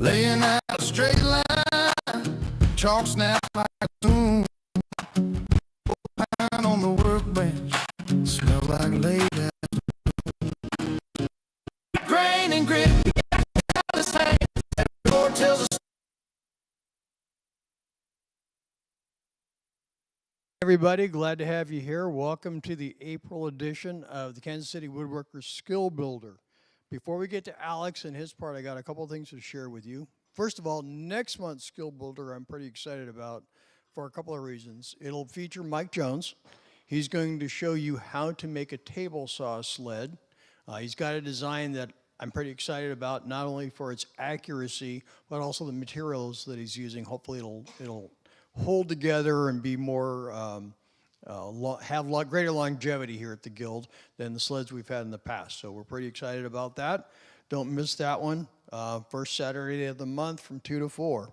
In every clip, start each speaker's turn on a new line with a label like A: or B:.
A: laying out a straight line, chalk snap like a spoon, pine on the workbench, smell like late afternoon. Grain and grit, this hand, door tells us.
B: Everybody, glad to have you here. Welcome to the April edition of the Kansas City Woodworkers Skill Builder. Before we get to Alex and his part, I got a couple of things to share with you. First of all, next month's Skill Builder I'm pretty excited about for a couple of reasons. It'll feature Mike Jones. He's going to show you how to make a table saw sled. He's got a design that I'm pretty excited about, not only for its accuracy, but also the materials that he's using. Hopefully it'll hold together and be more, have greater longevity here at the Guild than the sleds we've had in the past. So we're pretty excited about that. Don't miss that one. First Saturday of the month from 2 to 4.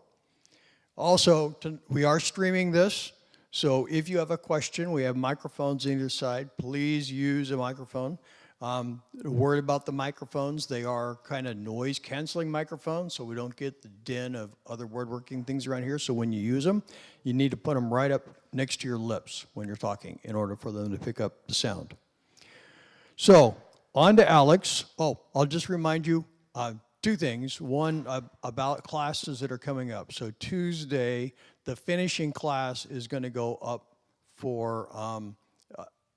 B: Also, we are streaming this. So if you have a question, we have microphones on either side. Please use a microphone. Worried about the microphones, they are kind of noise canceling microphones, so we don't get the din of other woodworking things around here. So when you use them, you need to put them right up next to your lips when you're talking in order for them to pick up the sound. So on to Alex. Oh, I'll just remind you two things. One, about classes that are coming up. So Tuesday, the finishing class is going to go up for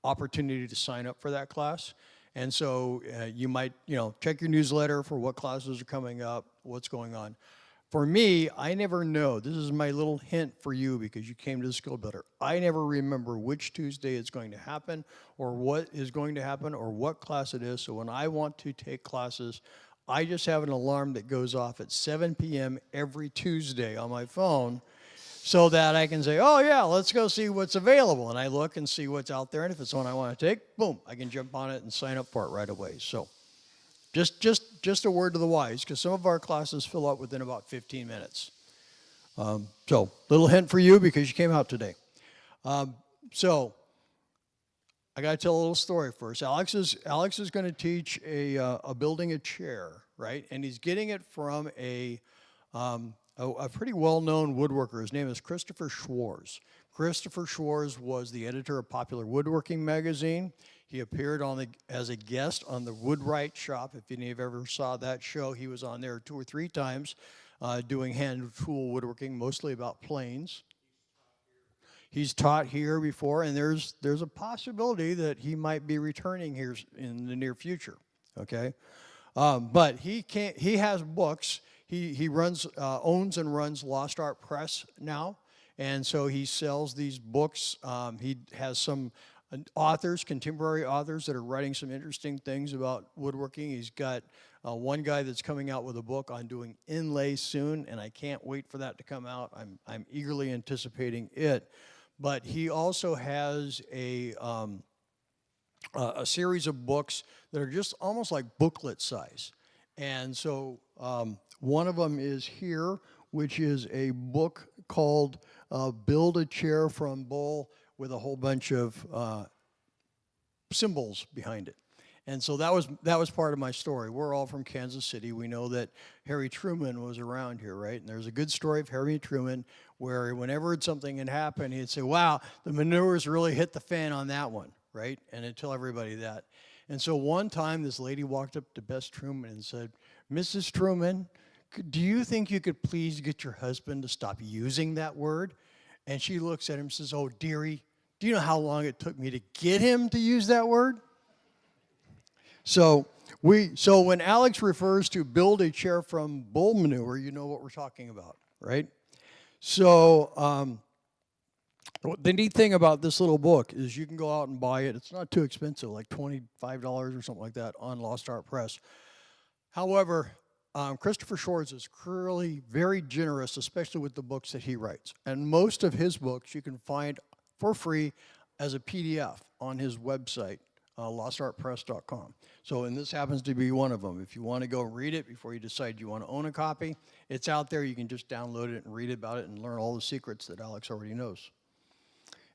B: opportunity to sign up for that class. And so you might, check your newsletter for what classes are coming up, what's going on. For me, I never know. This is my little hint for you because you came to the Skill Builder. I never remember which Tuesday it's going to happen or what is going to happen or what class it is. So when I want to take classes, I just have an alarm that goes off at 7 p.m. every Tuesday on my phone so that I can say, oh yeah, let's go see what's available. And I look and see what's out there, and if it's one I want to take, boom, I can jump on it and sign up for it right away. So just a word to the wise, because some of our classes fill up within about 15 minutes. So little hint for you because you came out today. So I got to tell a little story first. Alex is going to teach a building a chair, right? And he's getting it from a pretty well-known woodworker. His name is Christopher Schwarz. Christopher Schwarz was the editor of Popular Woodworking magazine. He appeared as a guest on the Woodwright Shop. If any of you ever saw that show, he was on there 2 or 3 times doing hand tool woodworking, mostly about planes. He's taught here before, and there's a possibility that he might be returning here in the near future. Okay, but he has books. He owns and runs Lost Art Press now, and so he sells these books. He has some authors, contemporary authors, that are writing some interesting things about woodworking. He's got one guy that's coming out with a book on doing inlay soon, and I can't wait for that to come out. I'm eagerly anticipating it. But he also has a series of books that are just almost like booklet size, and so. One of them is here, which is a book called Build a Chair from Bull with a whole bunch of symbols behind it. And so that was part of my story. We're all from Kansas City. We know that Harry Truman was around here, right? And there's a good story of Harry Truman where whenever something had happened, he'd say, wow, the manures really hit the fan on that one, right? And he'd tell everybody that. And so one time this lady walked up to Bess Truman and said, Mrs. Truman, do you think you could please get your husband to stop using that word? And she looks at him and says, oh, dearie, do you know how long it took me to get him to use that word? So when Alex refers to build a chair from bull manure, you know what we're talking about, right? So the neat thing about this little book is you can go out and buy it. It's not too expensive, like $25 or something like that on Lost Art Press. However, Christopher Schwarz is really very generous, especially with the books that he writes. And most of his books you can find for free as a PDF on his website, lostartpress.com. So, and this happens to be one of them. If you want to go read it before you decide you want to own a copy, it's out there. You can just download it and read about it and learn all the secrets that Alex already knows.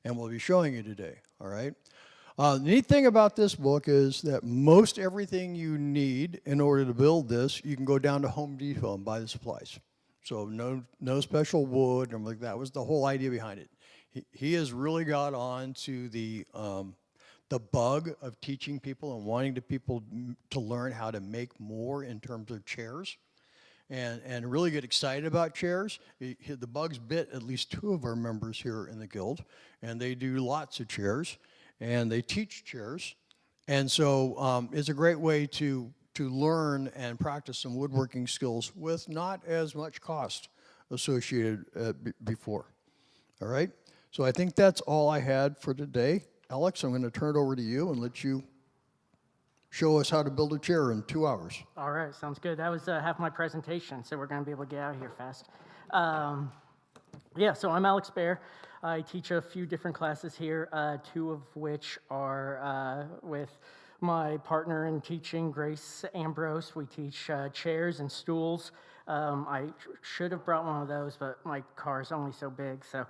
B: And we'll be showing you today, all right? The neat thing about this book is that most everything you need in order to build this, you can go down to Home Depot and buy the supplies. So no special wood, and like that was the whole idea behind it. He has really got on to the bug of teaching people and wanting people to learn how to make more in terms of chairs, and really get excited about chairs. The bug's bit at least 2 of our members here in the guild, and they do lots of chairs, and they teach chairs. And so it's a great way to learn and practice some woodworking skills with not as much cost associated before. All right? So I think that's all I had for today. Alex, I'm going to turn it over to you and let you show us how to build a chair in 2 hours.
C: All right, sounds good. That was half my presentation, so we're going to be able to get out of here fast. Yeah, so I'm Alex Baer. I teach a few different classes here, 2 of which are with my partner in teaching, Grace Ambrose. We teach chairs and stools. I should have brought one of those, but my car is only so big, so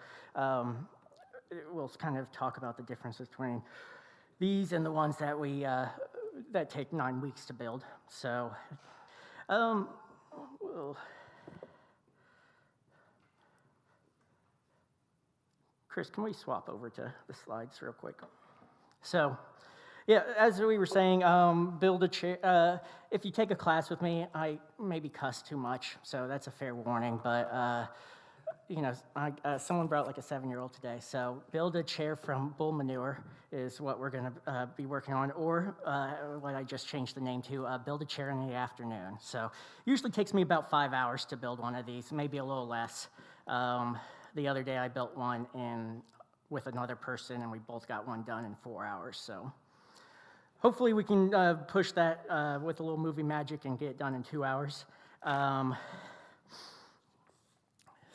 C: we'll kind of talk about the difference between these and the ones that we that take 9 weeks to build. So, Chris, can we swap over to the slides real quick? So, yeah, as we were saying, build a chair. If you take a class with me, I maybe cuss too much, so that's a fair warning. But you know, someone brought like a 7-year-old today. So build a chair from bull manure is what we're going to be working on, or what I just changed the name to, build a chair in the afternoon. So usually takes me about 5 hours to build one of these, maybe a little less. The other day I built one with another person, and we both got one done in 4 hours. So hopefully we can push that with a little movie magic and get it done in 2 hours.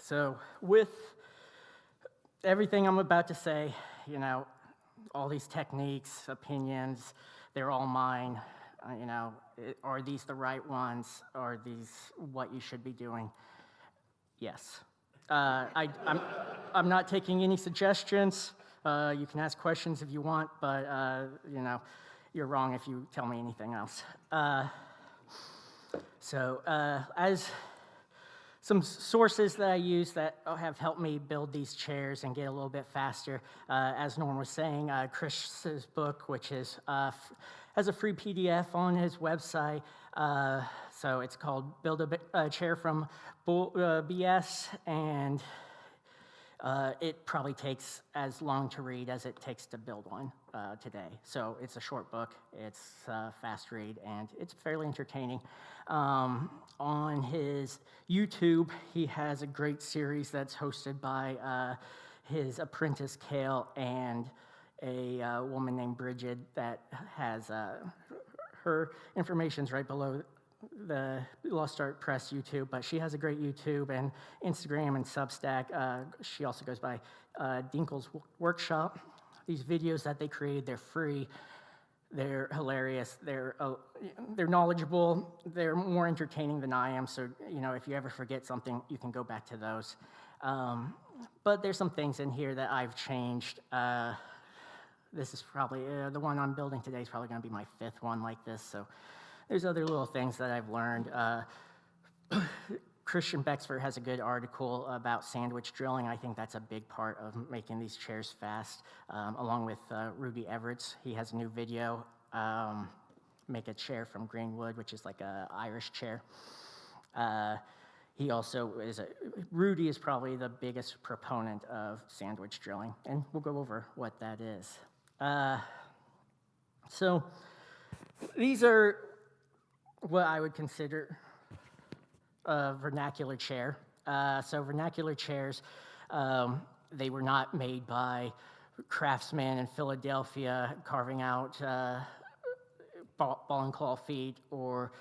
C: So with everything I'm about to say, you know, all these techniques, opinions, they're all mine. You know, are these the right ones? Are these what you should be doing? Yes. I'm not taking any suggestions. You can ask questions if you want, but, you know, you're wrong if you tell me anything else. As some sources that I use that have helped me build these chairs and get a little bit faster, as Norm was saying, Chris's book, which is has a free PDF on his website. So it's called Build a Chair from BS, and it probably takes as long to read as it takes to build one today. So it's a short book, it's a fast read, and it's fairly entertaining. On his YouTube, he has a great series that's hosted by his apprentice, Kale, and a woman named Bridget that has her information's right below the Lost Art Press YouTube, but she has a great YouTube and Instagram and Substack. She also goes by Dinkle's Workshop. These videos that they create, they're free, they're hilarious, they're knowledgeable, they're more entertaining than I am, so you know, if you ever forget something, you can go back to those. But there's some things in here that I've changed. This is probably, the one I'm building today is probably gonna be my 5th one like this, so there's other little things that I've learned. Christian Bexford has a good article about sandwich drilling. I think that's a big part of making these chairs fast, along with Ruby Everett's. He has a new video, make a chair from green wood, which is like an Irish chair. He also Rudy is probably the biggest proponent of sandwich drilling, and we'll go over what that is. So these are what I would consider a vernacular chair. So vernacular chairs, they were not made by craftsmen in Philadelphia carving out ball and claw feet or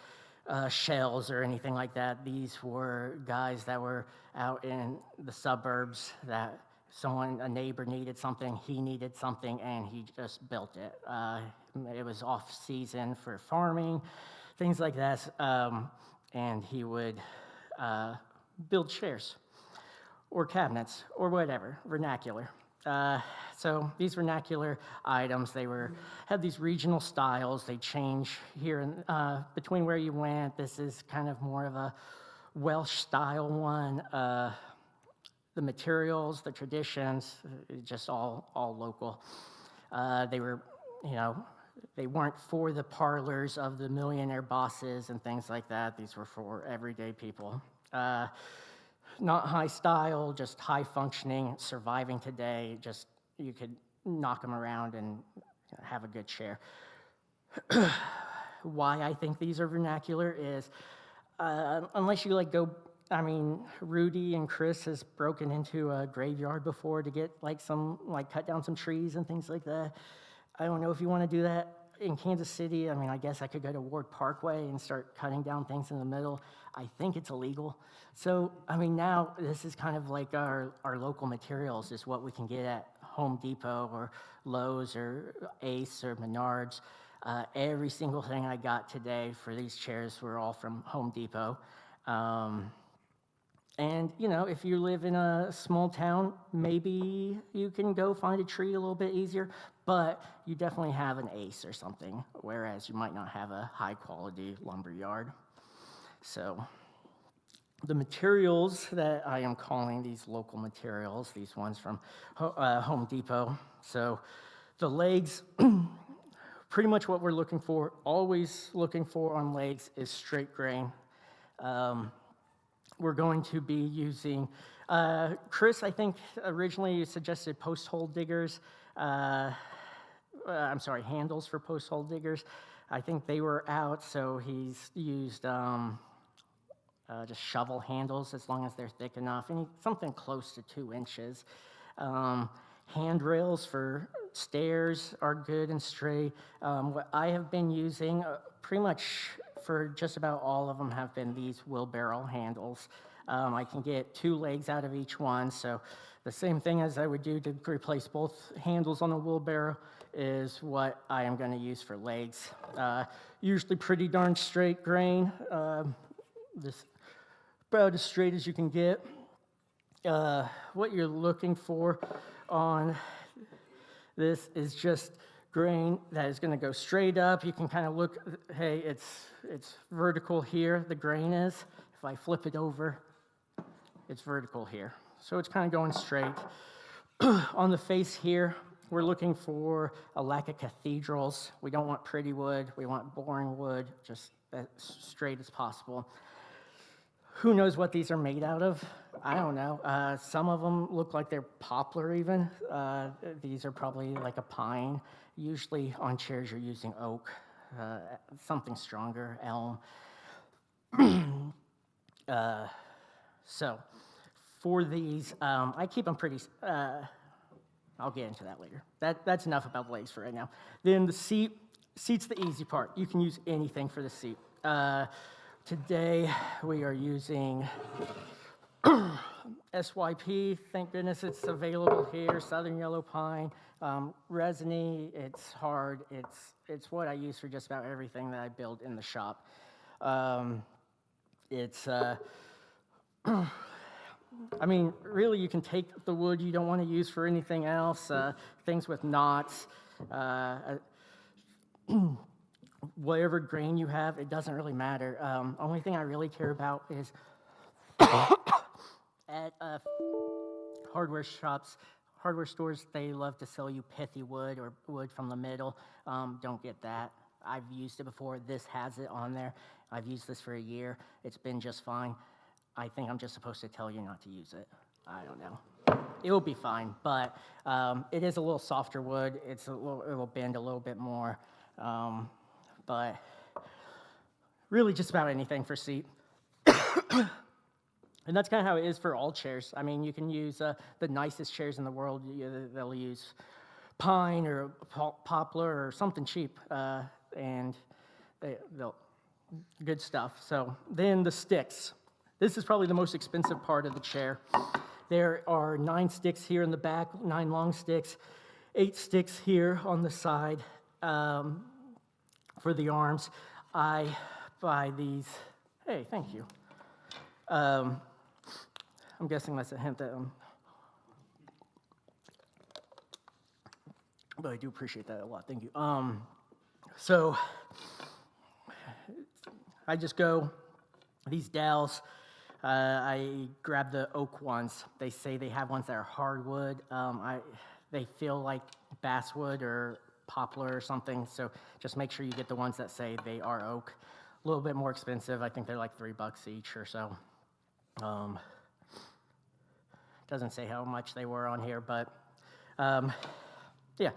C: shells or anything like that. These were guys that were out in the suburbs that a neighbor needed something, he needed something, and he just built it. It was off season for farming, things like that, and he would build chairs or cabinets or whatever, vernacular. So these vernacular items, they had these regional styles. They change here between where you went. This is kind of more of a Welsh style one. The materials, the traditions, just all local. They were, they weren't for the parlors of the millionaire bosses and things like that. These were for everyday people. Not high style, just high functioning, surviving today. Just, you could knock them around and have a good chair. Why I think these are vernacular is, unless you Rudy and Chris has broken into a graveyard before to get cut down some trees and things like that. I don't know if you want to do that in Kansas City. I guess I could go to Ward Parkway and start cutting down things in the middle. I think it's illegal. So, now this is kind of like our local materials is what we can get at Home Depot or Lowe's or Ace or Menards. Every single thing I got today for these chairs were all from Home Depot. And, if you live in a small town, maybe you can go find a tree a little bit easier, but you definitely have an Ace or something, whereas you might not have a high-quality lumber yard. So the materials that I am calling these local materials, these ones from Home Depot. So the legs, pretty much what we're looking for, always looking for on legs is straight grain. We're going to be using, Chris, I think, originally suggested post-hole diggers. Handles for post-hole diggers. I think they were out, so he's used just shovel handles as long as they're thick enough, and something close to 2 inches. Handrails for stairs are good and straight. What I have been using pretty much for just about all of them have been these wheelbarrow handles. I can get 2 legs out of each one, so the same thing as I would do to replace both handles on a wheelbarrow is what I am going to use for legs. Usually pretty darn straight grain, this about as straight as you can get. What you're looking for on this is just grain that is going to go straight up. You can kind of look, hey, it's vertical here, the grain is. If I flip it over, it's vertical here. So it's kind of going straight. On the face here, we're looking for a lack of cathedrals. We don't want pretty wood. We want boring wood, just as straight as possible. Who knows what these are made out of? I don't know. Some of them look like they're poplar even. These are probably like a pine. Usually on chairs you're using oak, something stronger, elm. So for these, I keep them pretty, I'll get into that later. That's enough about legs for right now. Then the seat's the easy part. You can use anything for the seat. Today we are using SYP, thank goodness it's available here, Southern Yellow Pine. Resiny, it's hard, it's what I use for just about everything that I build in the shop. Really you can take the wood you don't want to use for anything else, things with knots, whatever grain you have, it doesn't really matter. Only thing I really care about is at hardware shops, hardware stores, they love to sell you pithy wood or wood from the middle. Don't get that. I've used it before. This has it on there. I've used this for a year. It's been just fine. I think I'm just supposed to tell you not to use it. I don't know. It will be fine, but it is a little softer wood. It will bend a little bit more. But really just about anything for seat. And that's kind of how it is for all chairs. You can use the nicest chairs in the world. They'll use pine or poplar or something cheap, and they'll good stuff. So then the sticks. This is probably the most expensive part of the chair. There are 9 sticks here in the back, 9 long sticks, 8 sticks here on the side. For the arms, I buy these. Hey, thank you. I'm guessing that's a hint that, but I do appreciate that a lot. Thank you. So I just go these dowels. I grabbed the oak ones. They say they have ones that are hardwood. They feel like basswood or poplar or something, so just make sure you get the ones that say they are oak. A little bit more expensive. I think they're like $3 each or so. Doesn't say how much they were on here, but yeah.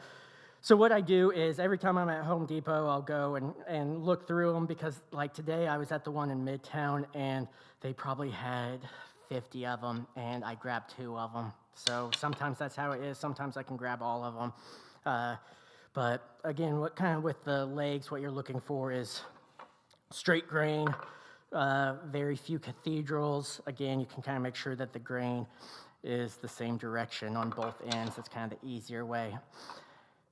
C: So what I do is every time I'm at Home Depot, I'll go and look through them, because like today I was at the one in Midtown and they probably had 50 of them and I grabbed 2 of them. So sometimes that's how it is. Sometimes I can grab all of them. But again, what kind of with the legs, what you're looking for is straight grain, very few cathedrals. Again, you can kind of make sure that the grain is the same direction on both ends. That's kind of the easier way.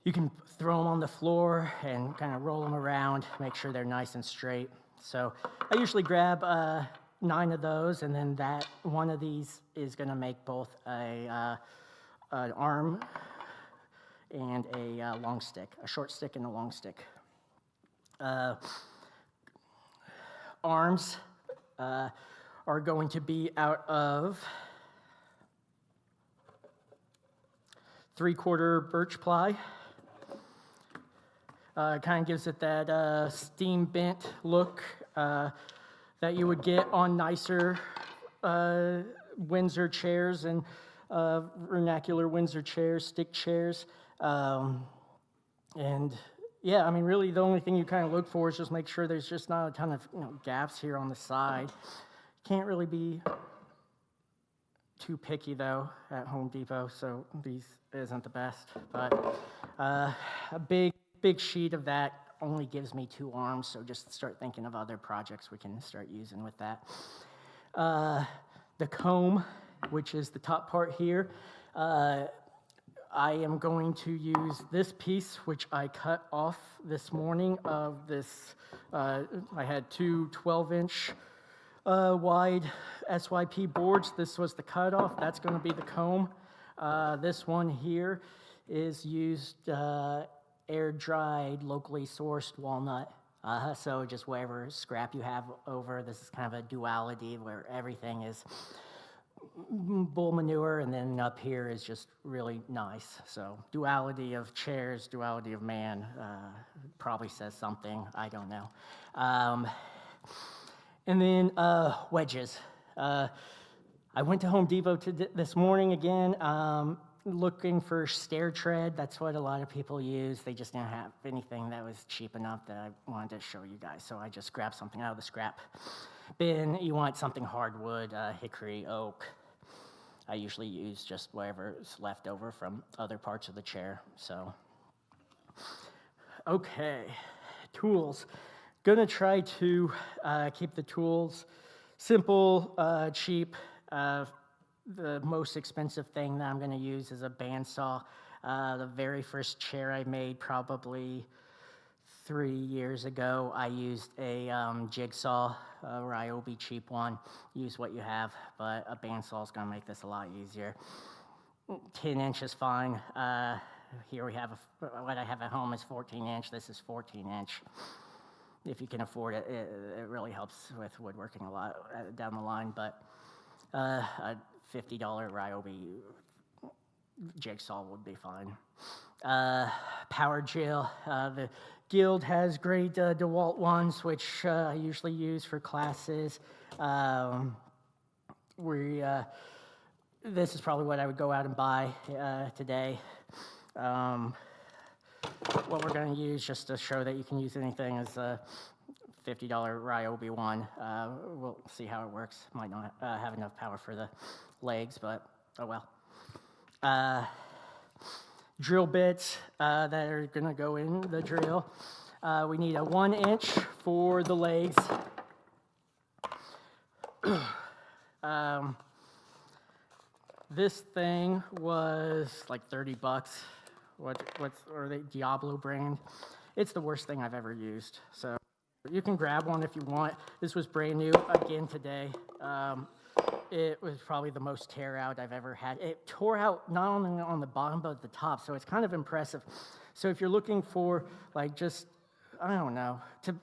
C: You can throw them on the floor and kind of roll them around, make sure they're nice and straight. So I usually grab 9 of those, and then that one of these is going to make both an arm and a long stick, a short stick and a long stick. Arms are going to be out of 3/4 birch ply. Kind of gives it that steam bent look that you would get on nicer Windsor chairs and vernacular Windsor chairs, stick chairs. And yeah, I mean, really the only thing you kind of look for is just make sure there's just not a ton of gaps here on the side. Can't really be too picky though at Home Depot, so these isn't the best. But a big sheet of that only gives me 2 arms, so just start thinking of other projects we can start using with that. The comb, which is the top part here, I am going to use this piece, which I cut off this morning of this. I had 2 12-inch wide SYP boards. This was the cutoff. That's going to be the comb. This one here is used air-dried, locally sourced walnut. So just whatever scrap you have over. This is kind of a duality where everything is bull manure, and then up here is just really nice. So duality of chairs, duality of man, probably says something. I don't know. And then wedges. I went to Home Depot this morning again, looking for stair tread. That's what a lot of people use. They just didn't have anything that was cheap enough that I wanted to show you guys. So I just grabbed something out of the scrap bin. You want something hardwood, hickory, oak. I usually use just whatever's left over from other parts of the chair. So, okay, tools. Gonna try to keep the tools simple, cheap. The most expensive thing that I'm going to use is a bandsaw. The very first chair I made, probably 3 years ago, I used a jigsaw, a Ryobi cheap one. Use what you have, but a bandsaw is going to make this a lot easier. 10 inch is fine. Here we have what I have at home is 14 inch. This is 14 inch. If you can afford it, it really helps with woodworking a lot down the line, but a $50 Ryobi jigsaw would be fine. Power drill. The Guild has great DeWalt ones, which I usually use for classes. This is probably what I would go out and buy today. What we're going to use, just to show that you can use anything, is a $50 Ryobi one. We'll see how it works. Might not have enough power for the legs, but oh well. Drill bits that are going to go in the drill. We need a 1 inch for the legs. This thing was like $30. Or the Diablo brand. It's the worst thing I've ever used. So you can grab one if you want. This was brand new again today. It was probably the most tear out I've ever had. It tore out not only on the bottom but at the top, so it's kind of impressive. So if you're looking for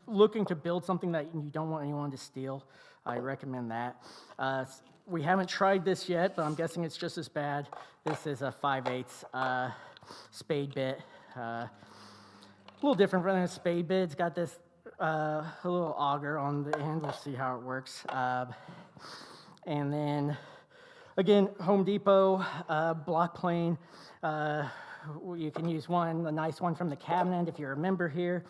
C: looking to build something that you don't want anyone to steal, I recommend that. We haven't tried this yet, but I'm guessing it's just as bad. This is a 5/8 spade bit. A little different than a spade bit. It's got this a little auger on the end. We'll see how it works. And then, again, Home Depot, block plane. You can use one, a nice one from the cabinet if you're a member here.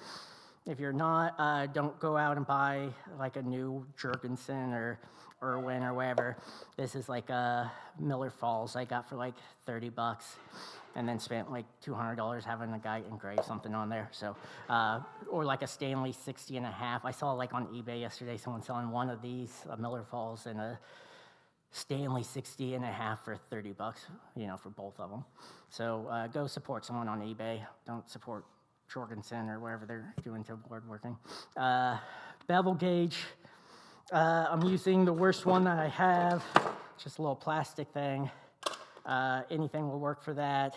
C: If you're not, don't go out and buy like a new Jurgensen or Irwin or whatever. This is like a Miller Falls I got for like $30, and then spent like $200 having a guy engrave something on there. So, or like a Stanley 60.5. I saw like on eBay yesterday someone selling one of these, a Miller Falls and a Stanley 60.5 for $30, for both of them. So go support someone on eBay. Don't support Jorgensen or wherever they're doing to woodworking. Bevel gauge. I'm using the worst one that I have, just a little plastic thing. Anything will work for that.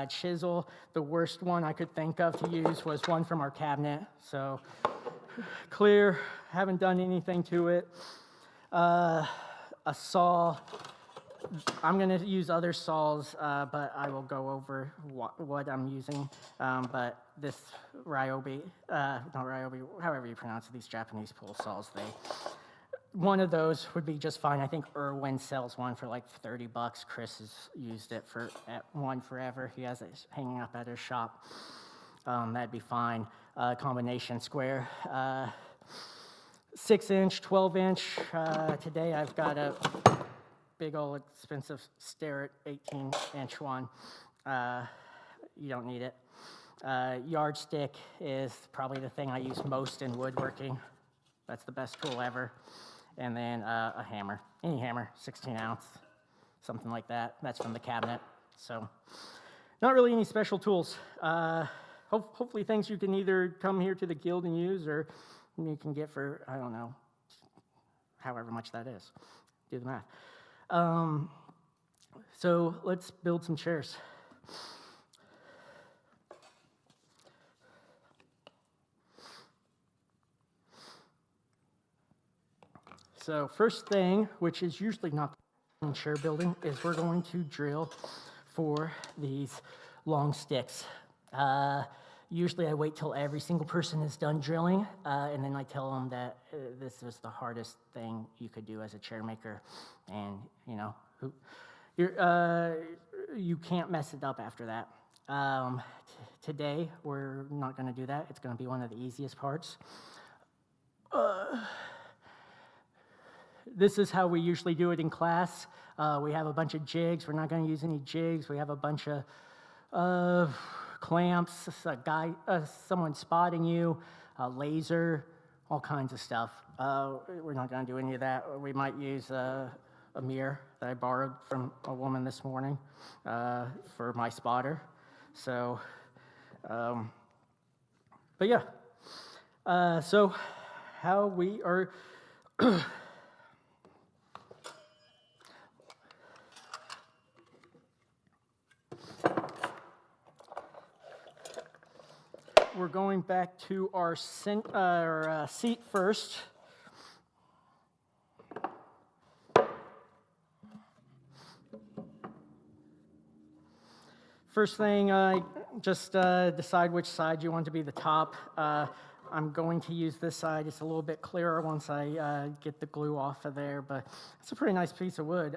C: Chisel, the worst one I could think of to use was one from our cabinet. So clear, haven't done anything to it. A saw. I'm going to use other saws, but I will go over what I'm using. But this Ryobi, not Ryobi, however you pronounce it, these Japanese pull saws, one of those would be just fine. I think Irwin sells one for like $30. Chris has used it at one forever. He has it hanging up at his shop. That'd be fine. Combination square. 6-inch, 12-inch. Today I've got a big old expensive Starrett 18-inch one. You don't need it. Yardstick is probably the thing I use most in woodworking. That's the best tool ever. And then a hammer, any hammer, 16-ounce, something like that. That's from the cabinet. So not really any special tools. Hopefully things you can either come here to the guild and use, or you can get for, I don't know, however much that is. Do the math. So let's build some chairs. So first thing, which is usually not in chair building, is we're going to drill for these long sticks. Usually I wait till every single person is done drilling, and then I tell them that this is the hardest thing you could do as a chair maker, and you can't mess it up after that. Today we're not going to do that. It's going to be one of the easiest parts. This is how we usually do it in class. We have a bunch of jigs. We're not going to use any jigs. We have a bunch of clamps, someone spotting you, a laser, all kinds of stuff. We're not going to do any of that. We might use a mirror that I borrowed from a woman this morning for my spotter. So, but yeah. So how we are... We're going back to our seat first. First thing, just decide which side you want to be the top. I'm going to use this side. It's a little bit clearer once I get the glue off of there, but it's a pretty nice piece of wood.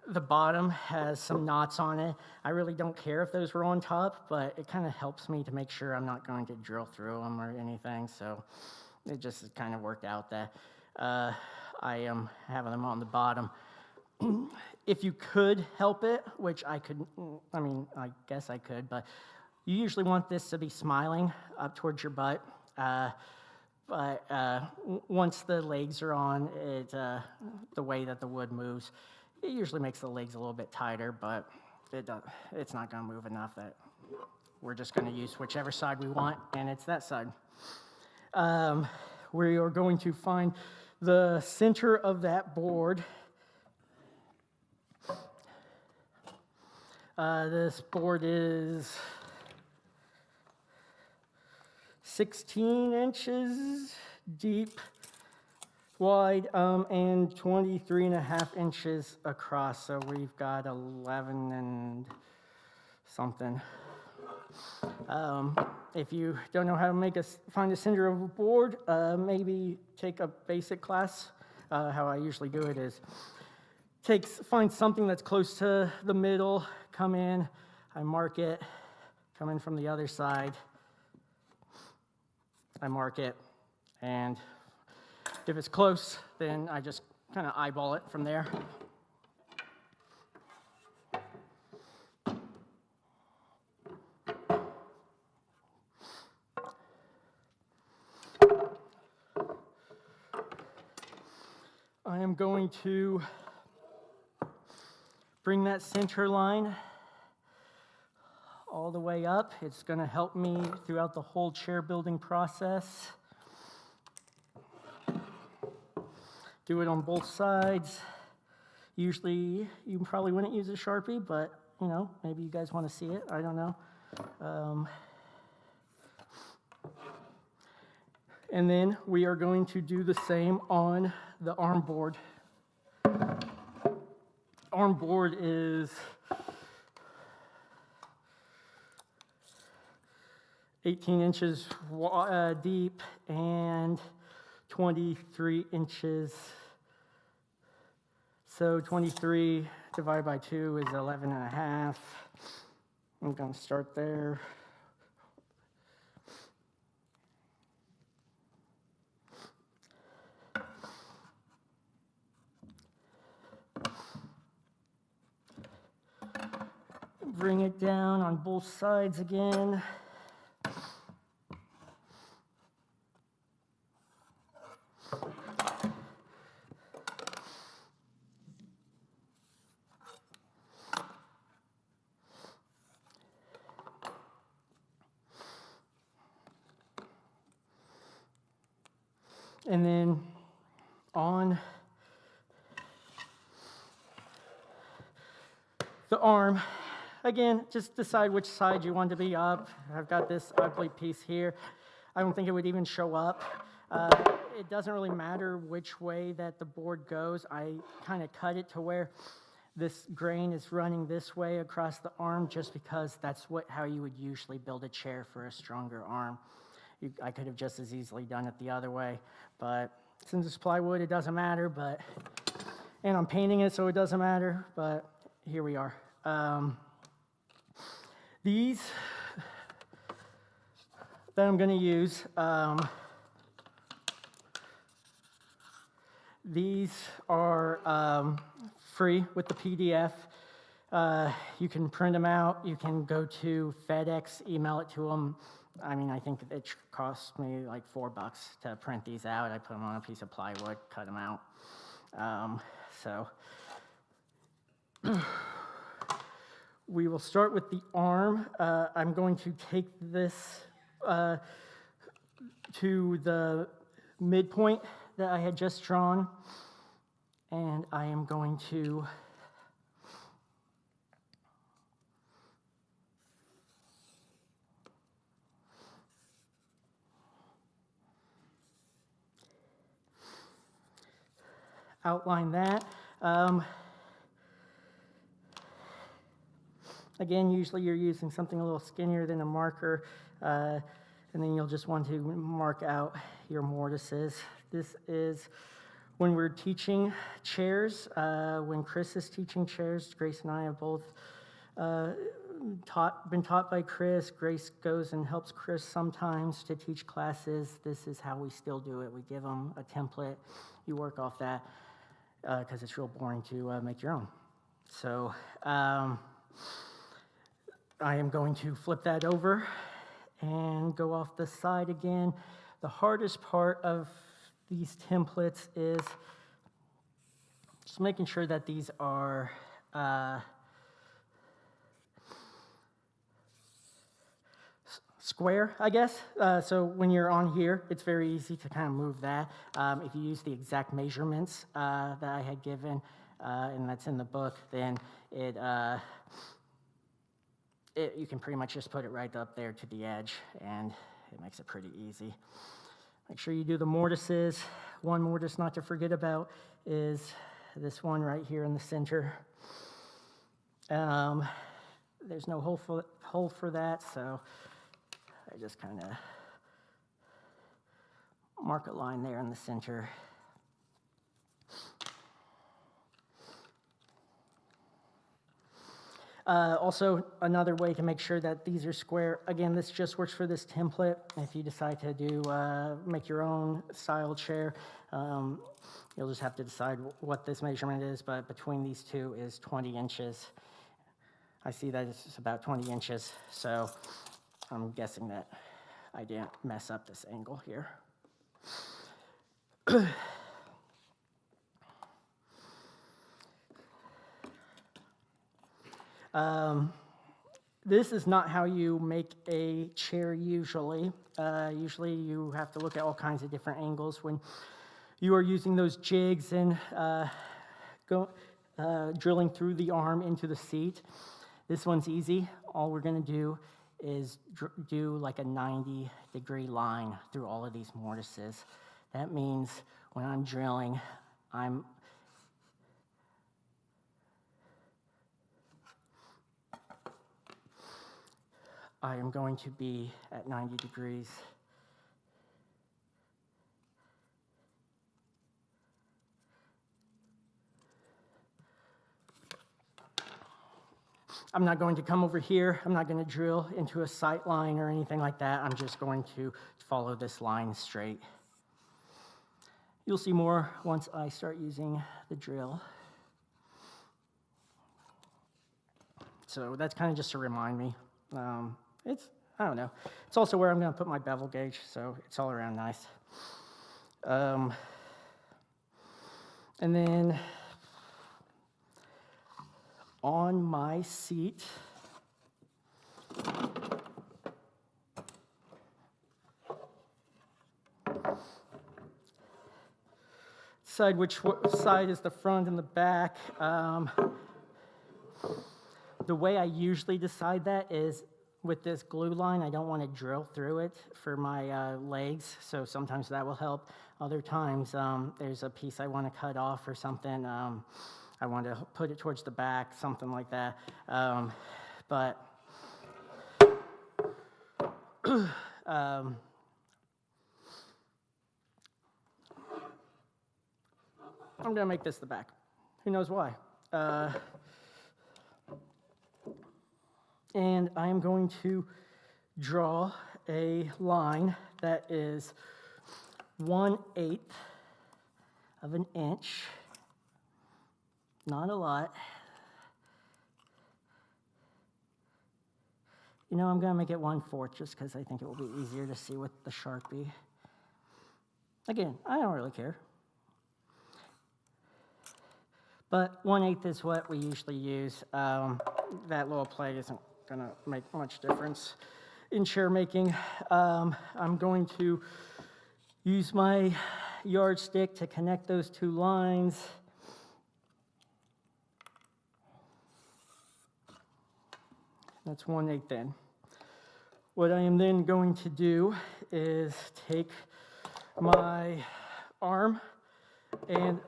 C: The bottom has some knots on it. I really don't care if those were on top, but it kind of helps me to make sure I'm not going to drill through them or anything. So it just kind of worked out that I am having them on the bottom. If you could help it, which I guess I could, but you usually want this to be smiling up towards your butt. But once the legs are on, the way that the wood moves, it usually makes the legs a little bit tighter, but it's not going to move enough that we're just going to use whichever side we want, and it's that side. We are going to find the center of that board. This board is 16 inches deep wide and 23 and a half inches across. So we've got 11 and something. If you don't know how to find a center of a board, maybe take a basic class. How I usually do it is find something that's close to the middle, come in, I mark it, come in from the other side, I mark it, and if it's close, then I just kind of eyeball it from there. I am going to bring that center line all the way up. It's going to help me throughout the whole chair building process. Do it on both sides. Usually, you probably wouldn't use a Sharpie, but maybe you guys want to see it. I don't know. And then we are going to do the same on the arm board. Arm board is 18 inches deep and 23 inches. So 23 divided by 2 is 11 and a half. I'm going to start there. Bring it down on both sides again. And then on the arm, again, just decide which side you want to be up. I've got this ugly piece here. I don't think it would even show up. It doesn't really matter which way that the board goes. I kind of cut it to where this grain is running this way across the arm just because that's how you would usually build a chair for a stronger arm. I could have just as easily done it the other way, but since it's plywood, it doesn't matter, and I'm painting it, so it doesn't matter, but here we are. These that I'm going to use, these are free with the PDF. You can print them out. You can go to FedEx, email it to them. I mean, I think it cost me like $4 to print these out. I put them on a piece of plywood, cut them out. We will start with the arm. I'm going to take this to the midpoint that I had just drawn, and I am going to outline that. Again, usually you're using something a little skinnier than a marker, and then you'll just want to mark out your mortises. This is when we're teaching chairs. When Chris is teaching chairs, Grace and I have both been taught by Chris. Grace goes and helps Chris sometimes to teach classes. This is how we still do it. We give them a template. You work off that because it's real boring to make your own. So I am going to flip that over and go off the side again. The hardest part of these templates is just making sure that these are square, I guess. So when you're on here, it's very easy to kind of move that. If you use the exact measurements that I had given, and that's in the book, then you can pretty much just put it right up there to the edge, and it makes it pretty easy. Make sure you do the mortises. One mortise not to forget about is this one right here in the center. There's no hole for that, so I just kind of mark a line there in the center. Also, another way to make sure that these are square, again, this just works for this template. If you decide to do make your own style chair, you'll just have to decide what this measurement is, but between these two is 20 inches. I see that it's about 20 inches, so I'm guessing that I didn't mess up this angle here. This is not how you make a chair usually. Usually you have to look at all kinds of different angles when you are using those jigs and drilling through the arm into the seat. This one's easy. All we're going to do is do like a 90-degree line through all of these mortises. That means when I'm drilling, I am going to be at 90 degrees. I'm not going to come over here. I'm not going to drill into a sight line or anything like that. I'm just going to follow this line straight. You'll see more once I start using the drill. So that's kind of just to remind me. I don't know. It's also where I'm going to put my bevel gauge, so it's all around nice. And then on my seat, decide which side is the front and the back. The way I usually decide that is with this glue line. I don't want to drill through it for my legs, so sometimes that will help. Other times, there's a piece I want to cut off or something. I want to put it towards the back, something like that. But I'm going to make this the back. Who knows why? And I am going to draw a line that is 1/8 of an inch. Not a lot. You know, I'm going to make it 1/4 just because I think it will be easier to see with the Sharpie. Again, I don't really care. But 1/8 is what we usually use. That little plate isn't going to make much difference in chair making. I'm going to use my yardstick to connect those two lines. That's 1/8 then. What I am then going to do is take my arm, and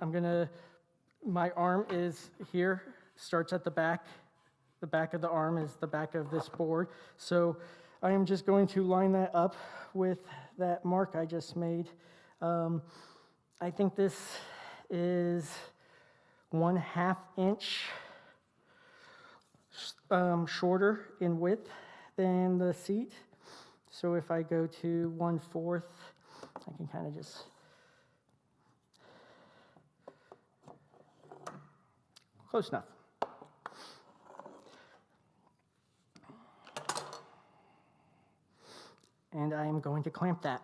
C: my arm is here, starts at the back. The back of the arm is the back of this board. So I am just going to line that up with that mark I just made. I think this is 1/2 inch shorter in width than the seat. So if I go to 1/4, I can kind of just close enough. And I am going to clamp that.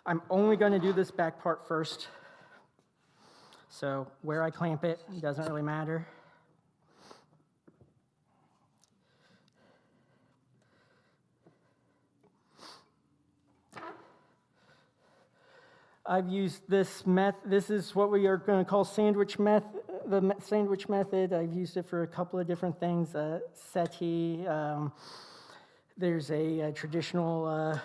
C: I'm only going to do this back part first. So where I clamp it doesn't really matter. I've used this method. This is what we are going to call sandwich method. The sandwich method. I've used it for a couple of different things. Settee. There's a traditional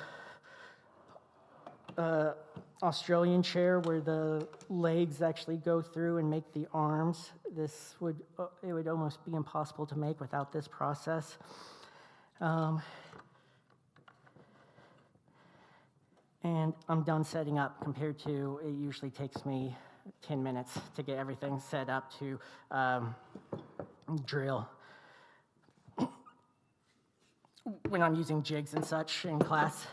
C: Australian chair where the legs actually go through and make the arms. This would, it would almost be impossible to make without this process. And I'm done setting up compared to, it usually takes me 10 minutes to get everything set up to drill. When I'm using jigs and such in class.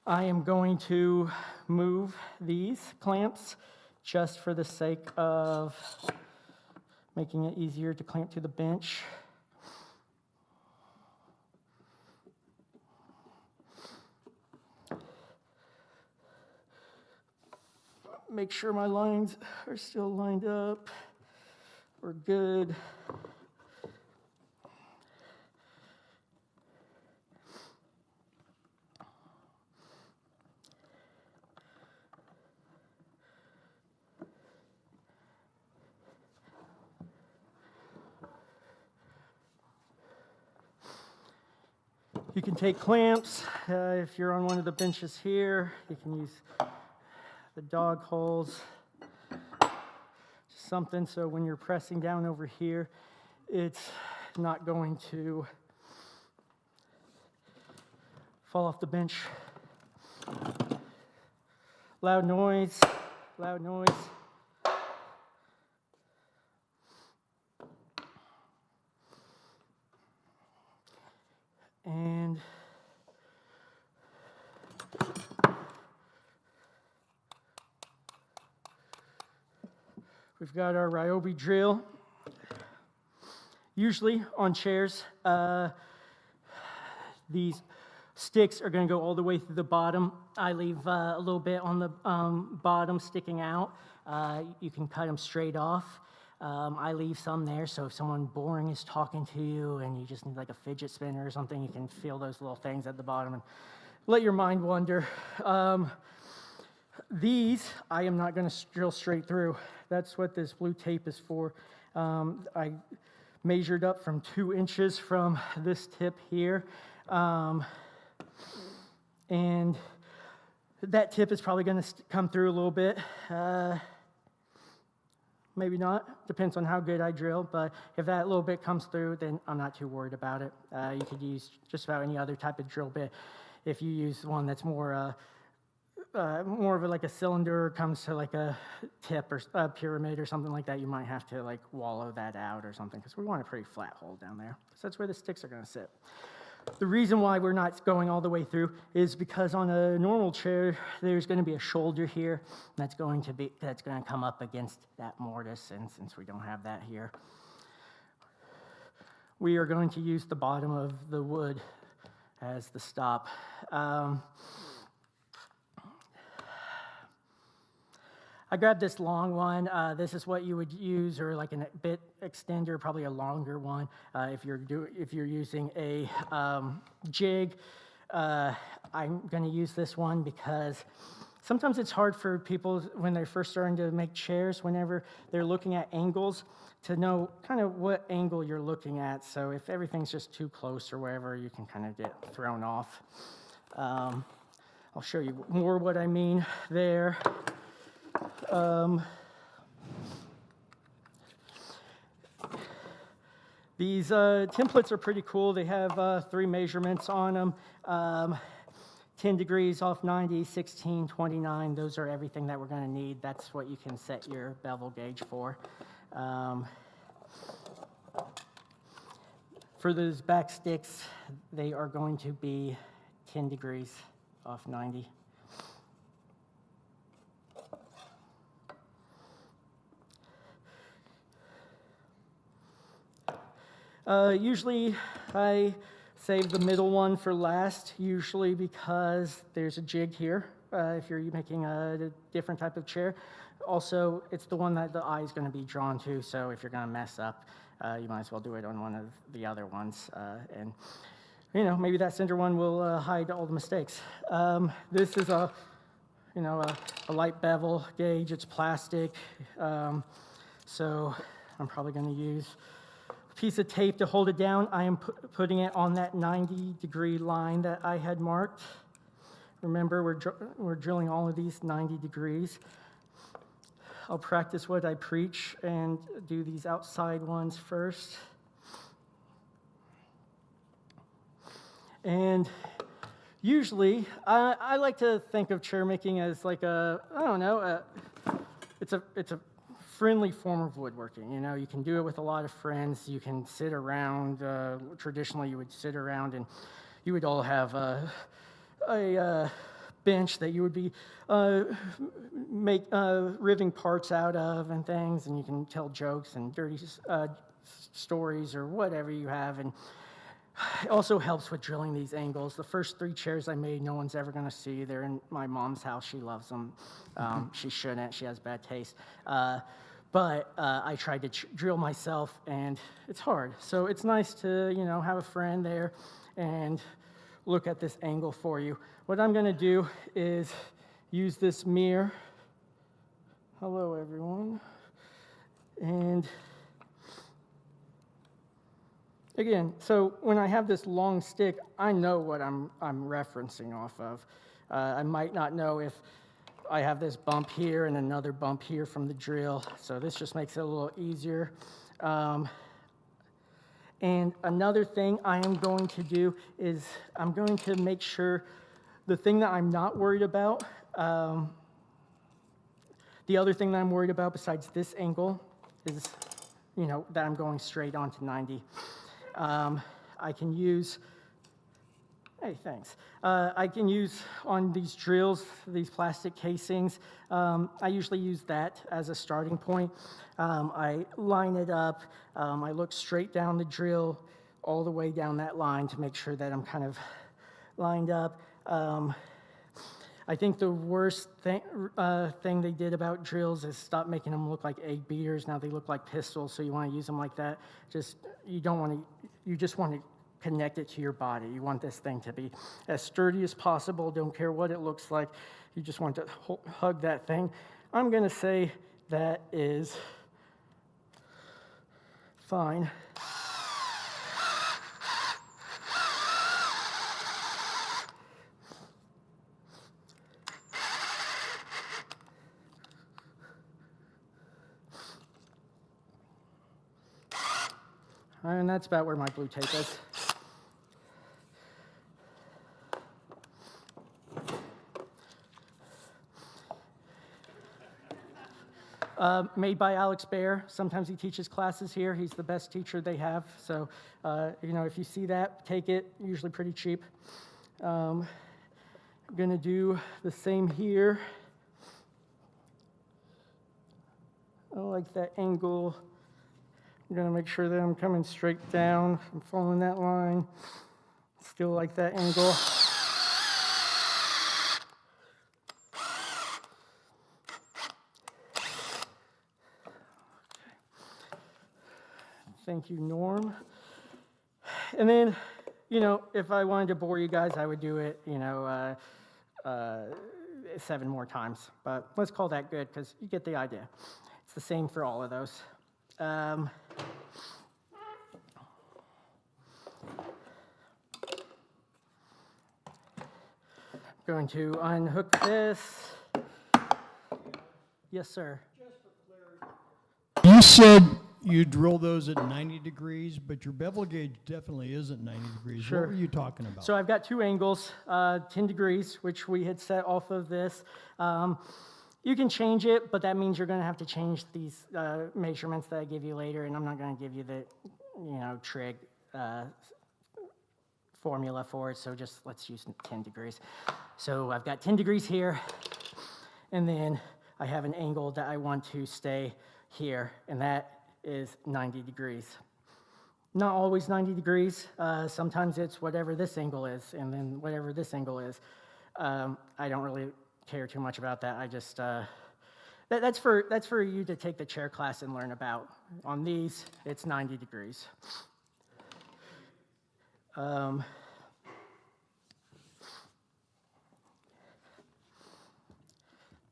C: I am going to move these clamps just for the sake of making it easier to clamp to the bench. Make sure my lines are still lined up. We're good. You can take clamps. If you're on one of the benches here, you can use the dog holes, something so when you're pressing down over here, it's not going to fall off the bench. Loud noise, loud noise. And we've got our Ryobi drill. Usually on chairs, these sticks are going to go all the way through the bottom. I leave a little bit on the bottom sticking out. You can cut them straight off. I leave some there, so if someone boring is talking to you and you just need like a fidget spinner or something, you can feel those little things at the bottom and let your mind wander. These, I am not going to drill straight through. That's what this blue tape is for. I measured up from 2 inches from this tip here. And that tip is probably going to come through a little bit. Maybe not, depends on how good I drill, but if that little bit comes through, then I'm not too worried about it. You could use just about any other type of drill bit. If you use one that's more of like a cylinder, comes to like a tip or a pyramid or something like that, you might have to like wallow that out or something, because we want a pretty flat hole down there. So that's where the sticks are going to sit. The reason why we're not going all the way through is because on a normal chair, there's going to be a shoulder here that's going to come up against that mortise, and since we don't have that here, we are going to use the bottom of the wood as the stop. I grabbed this long one. This is what you would use, or like a bit extender, probably a longer one. If you're using a jig, I'm going to use this one because sometimes it's hard for people when they're first starting to make chairs, whenever they're looking at angles, to know kind of what angle you're looking at. So if everything's just too close or wherever, you can kind of get thrown off. I'll show you more what I mean there. These templates are pretty cool. They have 3 measurements on them. 10 degrees off 90, 16, 29. Those are everything that we're going to need. That's what you can set your bevel gauge for. For those back sticks, they are going to be 10 degrees off 90. Usually I save the middle one for last, usually because there's a jig here. If you're making a different type of chair, Also, it's the one that the eye is going to be drawn to, so if you're going to mess up, you might as well do it on one of the other ones. And maybe that center one will hide all the mistakes. This is a light bevel gauge. It's plastic, so I'm probably going to use a piece of tape to hold it down. I am putting it on that 90-degree line that I had marked. Remember, we're drilling all of these 90 degrees. I'll practice what I preach and do these outside ones first. And usually, I like to think of chairmaking as like it's a friendly form of woodworking. You can do it with a lot of friends. You can sit around. Traditionally, you would sit around and you would all have a bench that you would be ripping parts out of and things, and you can tell jokes and dirty stories or whatever you have. And it also helps with drilling these angles. The first 3 chairs I made, no one's ever going to see. They're in my mom's house. She loves them. She shouldn't. She has bad taste. But I tried to drill myself, and it's hard. So it's nice to have a friend there and look at this angle for you. What I'm going to do is use this mirror. Hello, everyone. And again, so when I have this long stick, I know what I'm referencing off of. I might not know if I have this bump here and another bump here from the drill, so this just makes it a little easier. And another thing I am going to do is I'm going to make sure the thing that I'm not worried about, the other thing that I'm worried about besides this angle is, that I'm going straight onto 90. I can use, hey, thanks. I can use on these drills, these plastic casings, I usually use that as a starting point. I line it up, I look straight down the drill, all the way down that line to make sure that I'm kind of lined up. I think the worst thing they did about drills is stop making them look like egg beaters. Now they look like pistols, so you want to use them like that. You just want to connect it to your body. You want this thing to be as sturdy as possible. Don't care what it looks like. You just want to hug that thing. I'm going to say that is fine. And that's about where my blue tape is. Made by Alex Baer. Sometimes he teaches classes here. He's the best teacher they have. So, if you see that, take it. Usually pretty cheap. I'm going to do the same here. I like that angle. I'm going to make sure that I'm coming straight down. I'm following that line. Still like that angle. Thank you, Norm. And then, if I wanted to bore you guys, I would do it, 7 more times. But let's call that good because you get the idea. It's the same for all of those. Going to unhook this. Yes, sir.
B: You said you drill those at 90 degrees, but your bevel gauge definitely isn't 90 degrees.
C: Sure.
B: What were you talking about?
C: So I've got 2 angles, 10 degrees, which we had set off of this. You can change it, but that means you're going to have to change these measurements that I give you later, and I'm not going to give you the, trig formula for it, so just let's use 10 degrees. So I've got 10 degrees here, and then I have an angle that I want to stay here, and that is 90 degrees. Not always 90 degrees. Sometimes it's whatever this angle is, and then whatever this angle is. I don't really care too much about that. I just That's for you to take the chair class and learn about. On these, it's 90 degrees.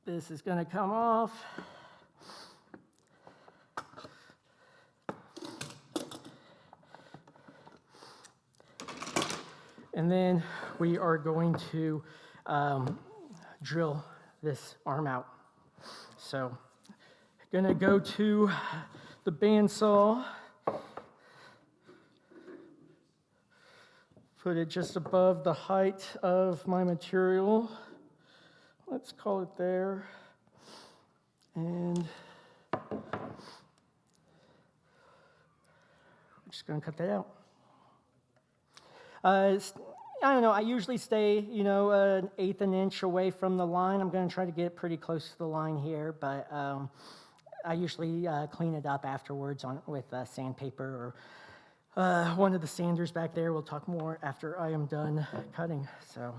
C: This is going to come off. And then we are going to drill this arm out. So, gonna go to the bandsaw, put it just above the height of my material. Let's call it there. And we're just gonna cut that out. I don't know, I usually stay, an eighth an inch away from the line. I'm going to try to get pretty close to the line here, but I usually clean it up afterwards with sandpaper or one of the sanders back there. We'll talk more after I am done cutting. So.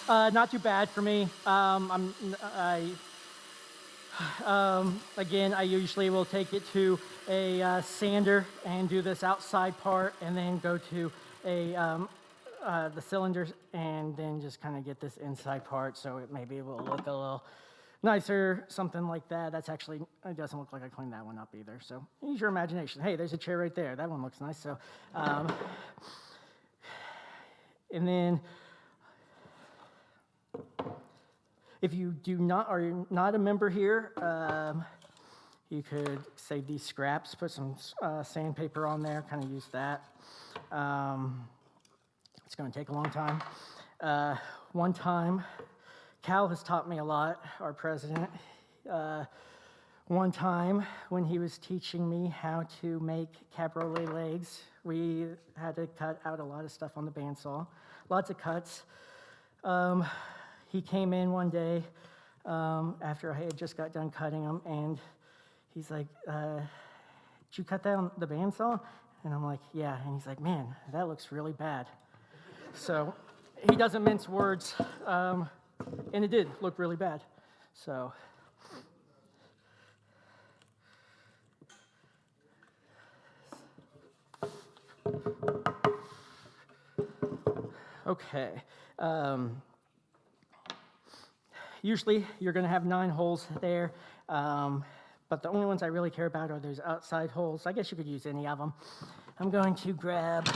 C: Not too bad for me. Again, I usually will take it to a sander and do this outside part, and then go to the cylinders, and then just kind of get this inside part, so it maybe will look a little nicer, something like that. That's actually, it doesn't look like I cleaned that one up either. So use your imagination. Hey, there's a chair right there. That one looks nice. So, and then, if you are not a member here, you could save these scraps, put some sandpaper on there, kind of use that. It's going to take a long time. One time, Cal has taught me a lot, our president. One time, when he was teaching me how to make cabriolet legs, we had to cut out a lot of stuff on the bandsaw, lots of cuts. He came in one day after I had just got done cutting them, and he's like, "Did you cut that on the bandsaw?" And I'm like, yeah. And he's like, man, that looks really bad. So he doesn't mince words, and it did look really bad. So okay. Usually you're going to have 9 holes there, but the only ones I really care about are those outside holes. I guess you could use any of them. I'm going to grab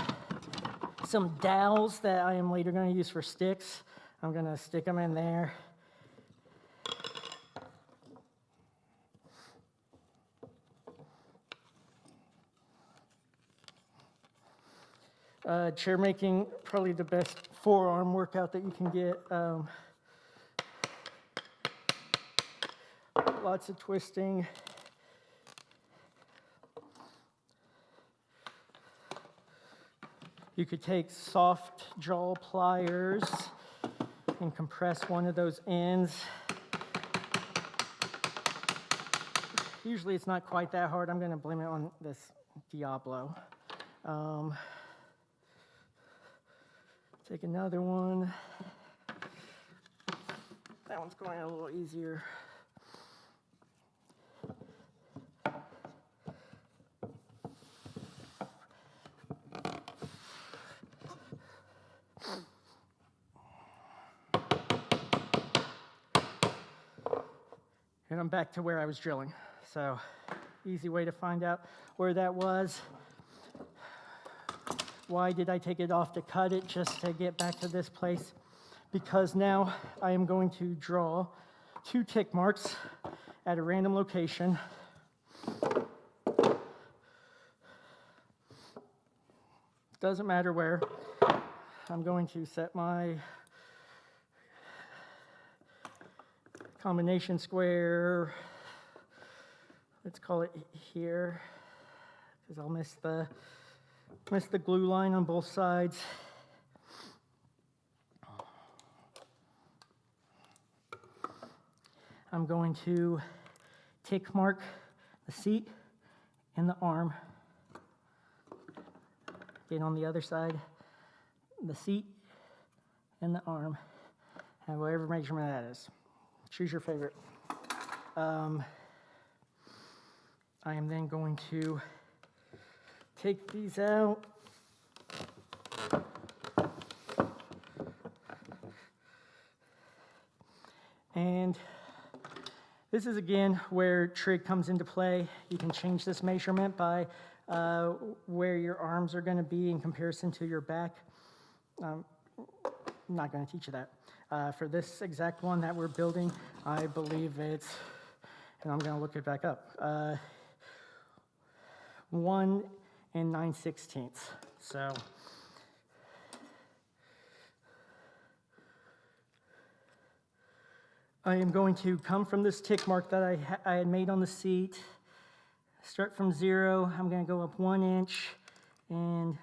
C: some dowels that I am later going to use for sticks. I'm going to stick them in there. Chair making, probably the best forearm workout that you can get. Lots of twisting. You could take soft jaw pliers and compress one of those ends. Usually it's not quite that hard. I'm going to blame it on this Diablo. Take another one. That one's going a little easier. And I'm back to where I was drilling. So, easy way to find out where that was. Why did I take it off to cut it just to get back to this place? Because now I am going to draw 2 tick marks at a random location. Doesn't matter where. I'm going to set my combination square, let's call it here, because I'll miss the glue line on both sides. I'm going to tick mark the seat and the arm. Again, on the other side, the seat and the arm, and whatever measurement that is. Choose your favorite. I am then going to take these out. And this is again where trig comes into play. You can change this measurement by where your arms are going to be in comparison to your back. I'm not going to teach you that. For this exact one that we're building, I believe it's, and I'm going to look it back up, 1 9/16. So I am going to come from this tick mark that I had made on the seat, start from 0. I'm going to go up 1 inch and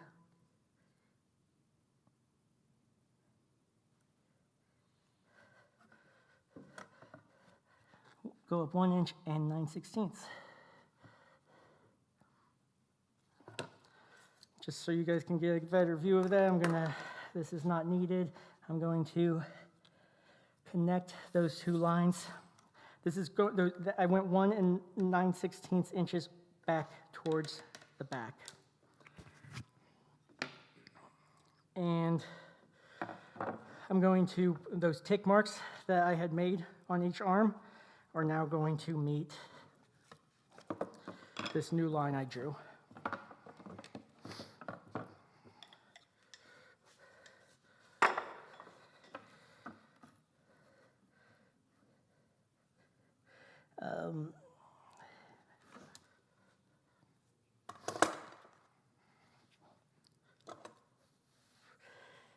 C: go up 1 inch and 9/16. Just so you guys can get a better view of that, this is not needed. I'm going to connect those 2 lines. I went 1 9/16 inches back towards the back. And I'm going to, those tick marks that I had made on each arm are now going to meet this new line I drew.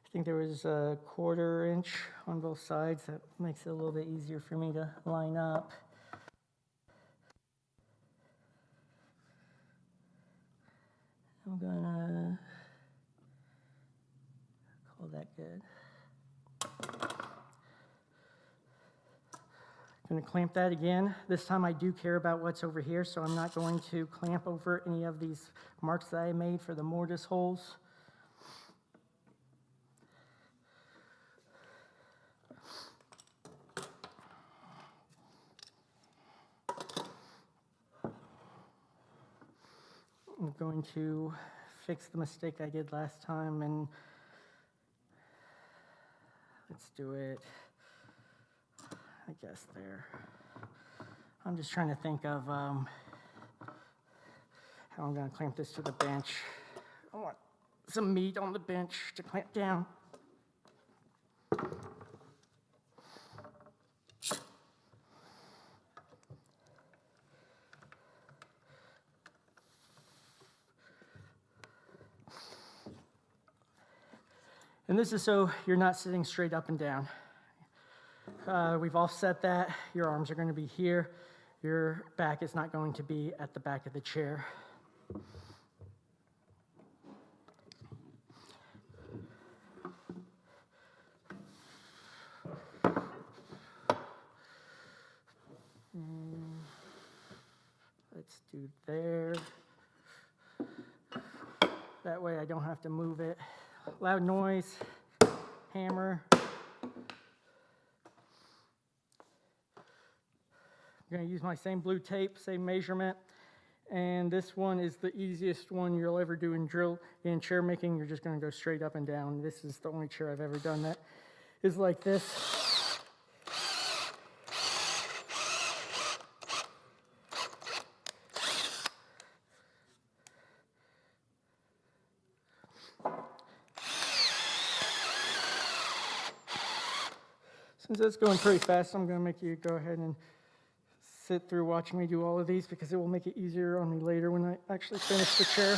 C: I think there was a 1/4 inch on both sides. That makes it a little bit easier for me to line up. I'm gonna call that good. Going to clamp that again. This time I do care about what's over here, so I'm not going to clamp over any of these marks that I made for the mortise holes. I'm going to fix the mistake I did last time, and let's do it, I guess, there. I'm just trying to think of how I'm going to clamp this to the bench. I want some meat on the bench to clamp down. And this is so you're not sitting straight up and down. We've offset that. Your arms are going to be here. Your back is not going to be at the back of the chair. Let's do there. That way I don't have to move it. Loud noise, hammer. I'm going to use my same blue tape, same measurement. And this one is the easiest one you'll ever do in drill. In chair making, you're just going to go straight up and down. This is the only chair I've ever done that is like this. Since it's going pretty fast, I'm going to make you go ahead and sit through watching me do all of these because it will make it easier on me later when I actually finish the chair.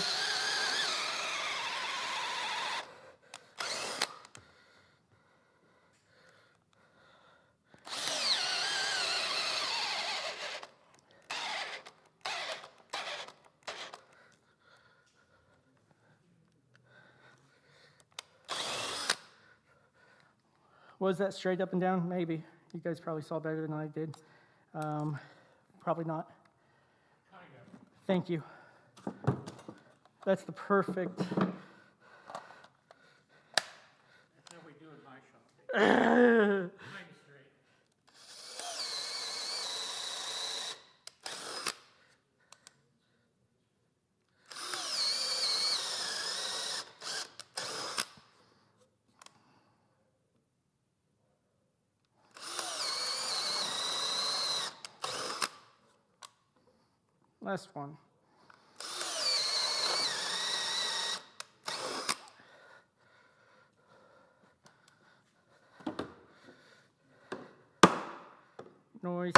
C: Was that straight up and down? Maybe. You guys probably saw better than I did. Probably not. Kind of. Thank you. That's the perfect. That's
D: how we do in my shop.
C: Last one. Noise.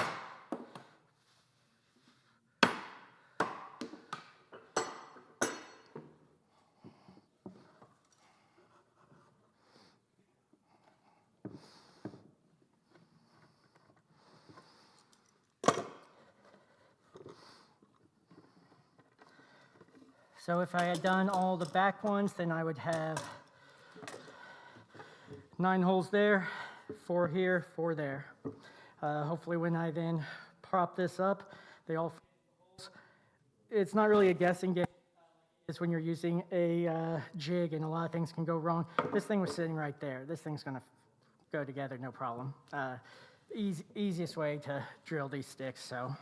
C: So if I had done all the back ones, then I would have 9 holes there, 4 here, 4 there. Hopefully when I then prop this up, they all fit holes. It's not really a guessing game. It's when you're using a jig and a lot of things can go wrong. This thing was sitting right there. This thing's going to go together, no problem. Easiest way to drill these sticks. So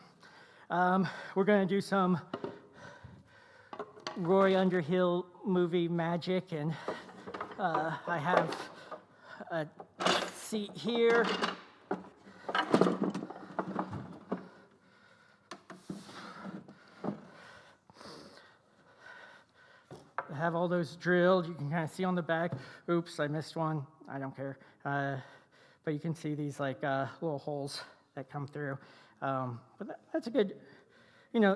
C: we're going to do some Roy Underhill movie magic, and I have a seat here. I have all those drilled. You can kind of see on the back. Oops, I missed one. I don't care. But you can see these like little holes that come through. But that's a good.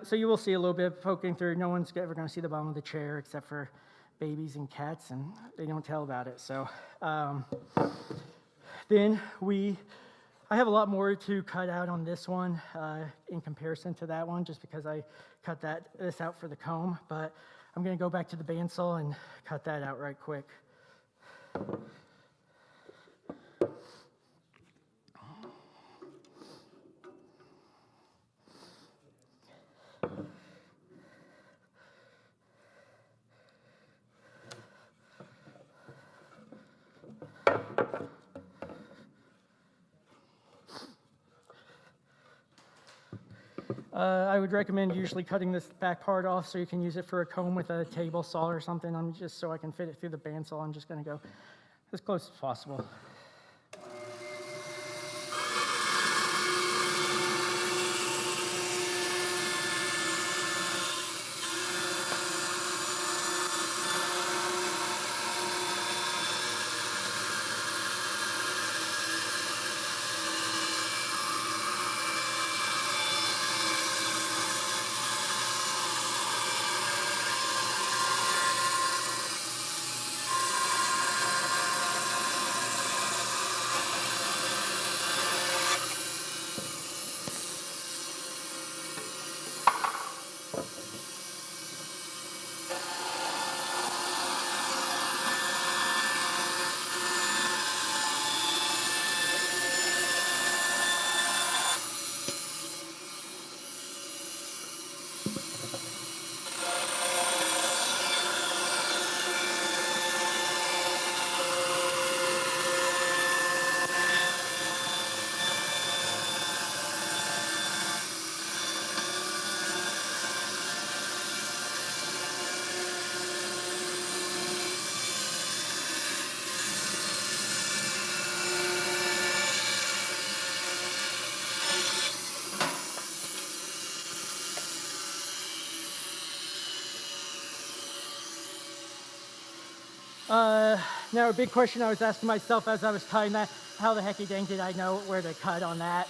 C: So you will see a little bit poking through. No one's ever going to see the bottom of the chair except for babies and cats, and they don't tell about it. So then I have a lot more to cut out on this one in comparison to that one, just because I cut this out for the comb. But I'm going to go back to the bandsaw and cut that out right quick. I would recommend usually cutting this back part off so you can use it for a comb with a table saw or something. I'm just so I can fit it through the bandsaw. I'm just going to go as close as possible. Now, a big question I was asking myself as I was cutting that, how the hecky dang did I know where to cut on that?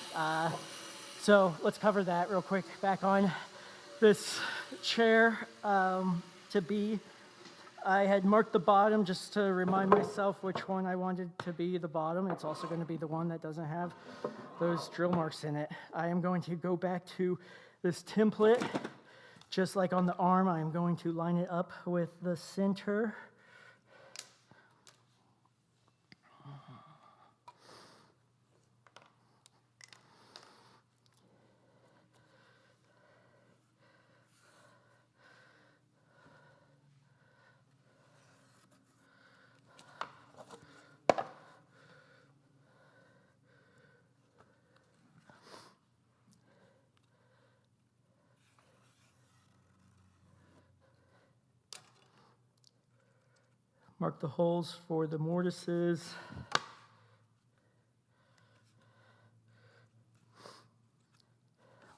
C: So let's cover that real quick. Back on this chair to be, I had marked the bottom just to remind myself which one I wanted to be the bottom. It's also going to be the one that doesn't have those drill marks in it. I am going to go back to this template. Just like on the arm, I am going to line it up with the center. Mark the holes for the mortises.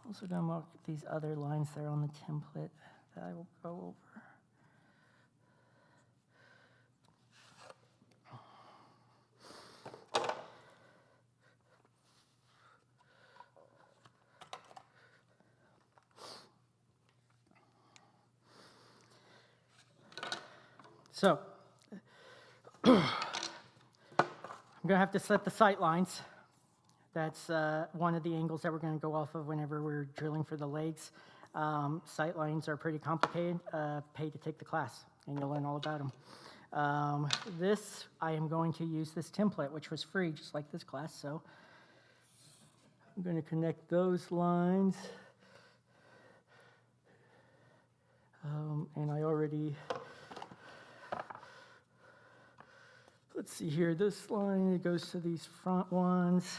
C: Also going to mark these other lines there on the template that I will go over. So, I'm going to have to set the sight lines. That's one of the angles that we're going to go off of whenever we're drilling for the legs. Sight lines are pretty complicated. Pay to take the class, and you'll learn all about them. I am going to use this template, which was free, just like this class. So I'm going to connect those lines. And I already... Let's see here, this line, it goes to these front ones.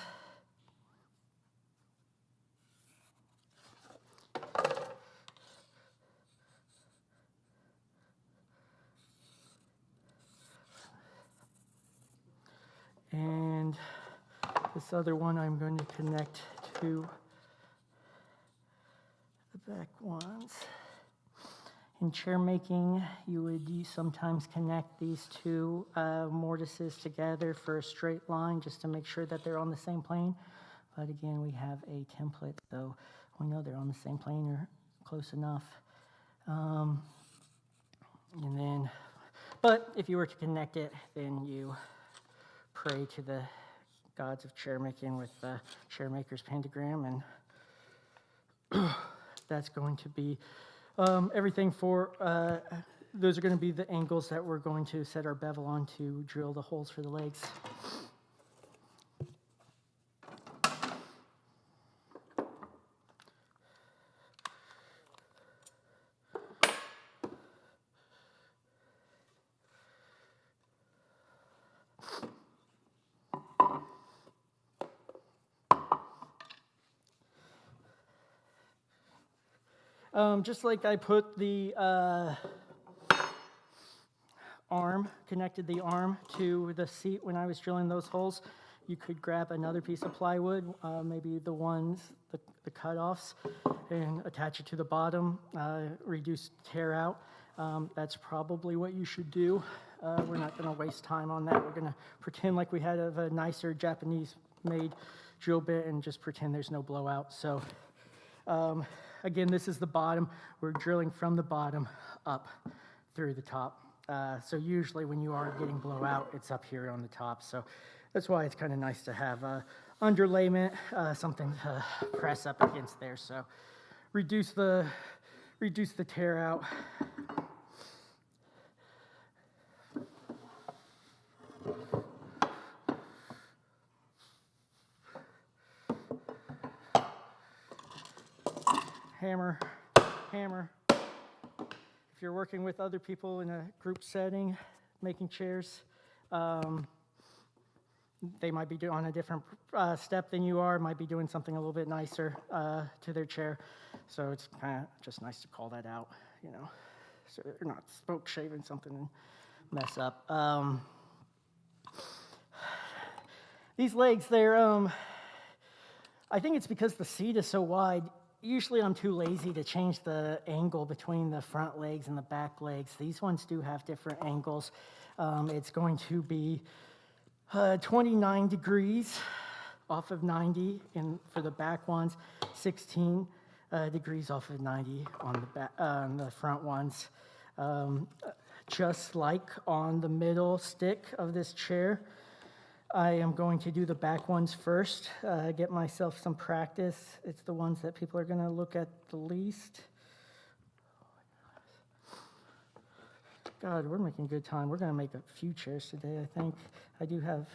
C: And this other one I'm going to connect to the back ones. In chairmaking, you sometimes connect these two mortises together for a straight line just to make sure that they're on the same plane. But again, we have a template, so we know they're on the same plane or close enough. But if you were to connect it, then you pray to the gods of chairmaking with the chairmaker's pentagram, and that's going to be everything for, those are going to be the angles that we're going to set our bevel on to drill the holes for the legs. Just like I put the connected the arm to the seat when I was drilling those holes, you could grab another piece of plywood, maybe the cutoffs, and attach it to the bottom, reduce tear out. That's probably what you should do. We're not going to waste time on that. We're going to pretend like we had a nicer Japanese-made drill bit and just pretend there's no blowout. So again, this is the bottom. We're drilling from the bottom up through the top. So usually when you are getting blowout, it's up here on the top. So that's why it's kind of nice to have underlayment, something to press up against there. So reduce the tear out. Hammer, hammer. If you're working with other people in a group setting, making chairs, they might be on a different step than you are, might be doing something a little bit nicer to their chair. So it's kind of just nice to call that out, you know, so they're not spoke shaving something and mess up. These legs, they're, I think it's because the seat is so wide. Usually I'm too lazy to change the angle between the front legs and the back legs. These ones do have different angles. It's going to be 29 degrees off of 90 for the back ones, 16 degrees off of 90 on the front ones. Just like on the middle stick of this chair, I am going to do the back ones first, get myself some practice. It's the ones that people are going to look at the least. God, we're making good time. We're going to make a few chairs today, I think. I do have,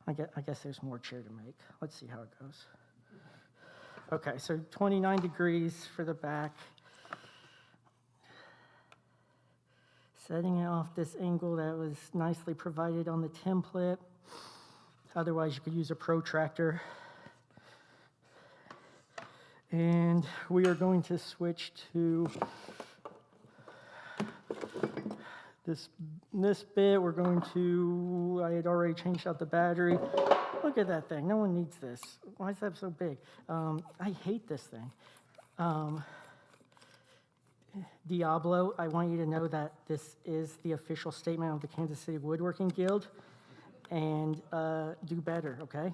C: I guess there's more chair to make. Let's see how it goes. Okay, so 29 degrees for the back. Setting it off this angle that was nicely provided on the template. Otherwise, you could use a protractor. And we are going to switch to this bit. We're going to, I had already changed out the battery. Look at that thing. No one needs this. Why is that so big? I hate this thing. Diablo, I want you to know that this is the official statement of the Kansas City Woodworking Guild, and do better, okay?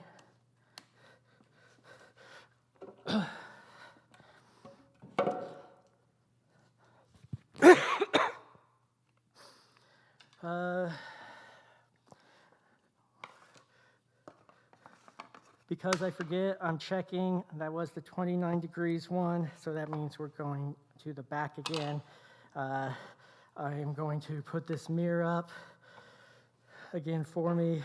C: Because I forget, I'm checking. That was the 29 degrees one, so that means we're going to the back again. I am going to put this mirror up again for me.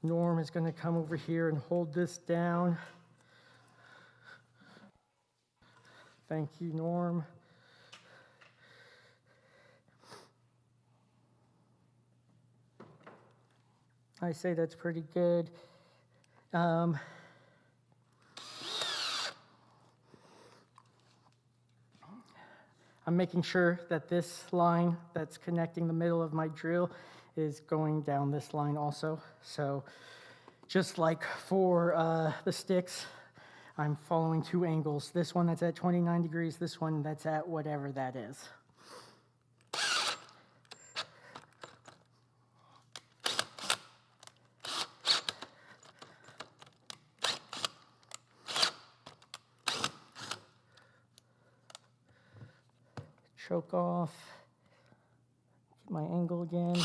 C: Norm is going to come over here and hold this down. Thank you, Norm. I say that's pretty good. I'm making sure that this line that's connecting the middle of my drill is going down this line also. So just like for the sticks, I'm following two angles. This one that's at 29 degrees, this one that's at whatever that is. Choke off, get my angle again.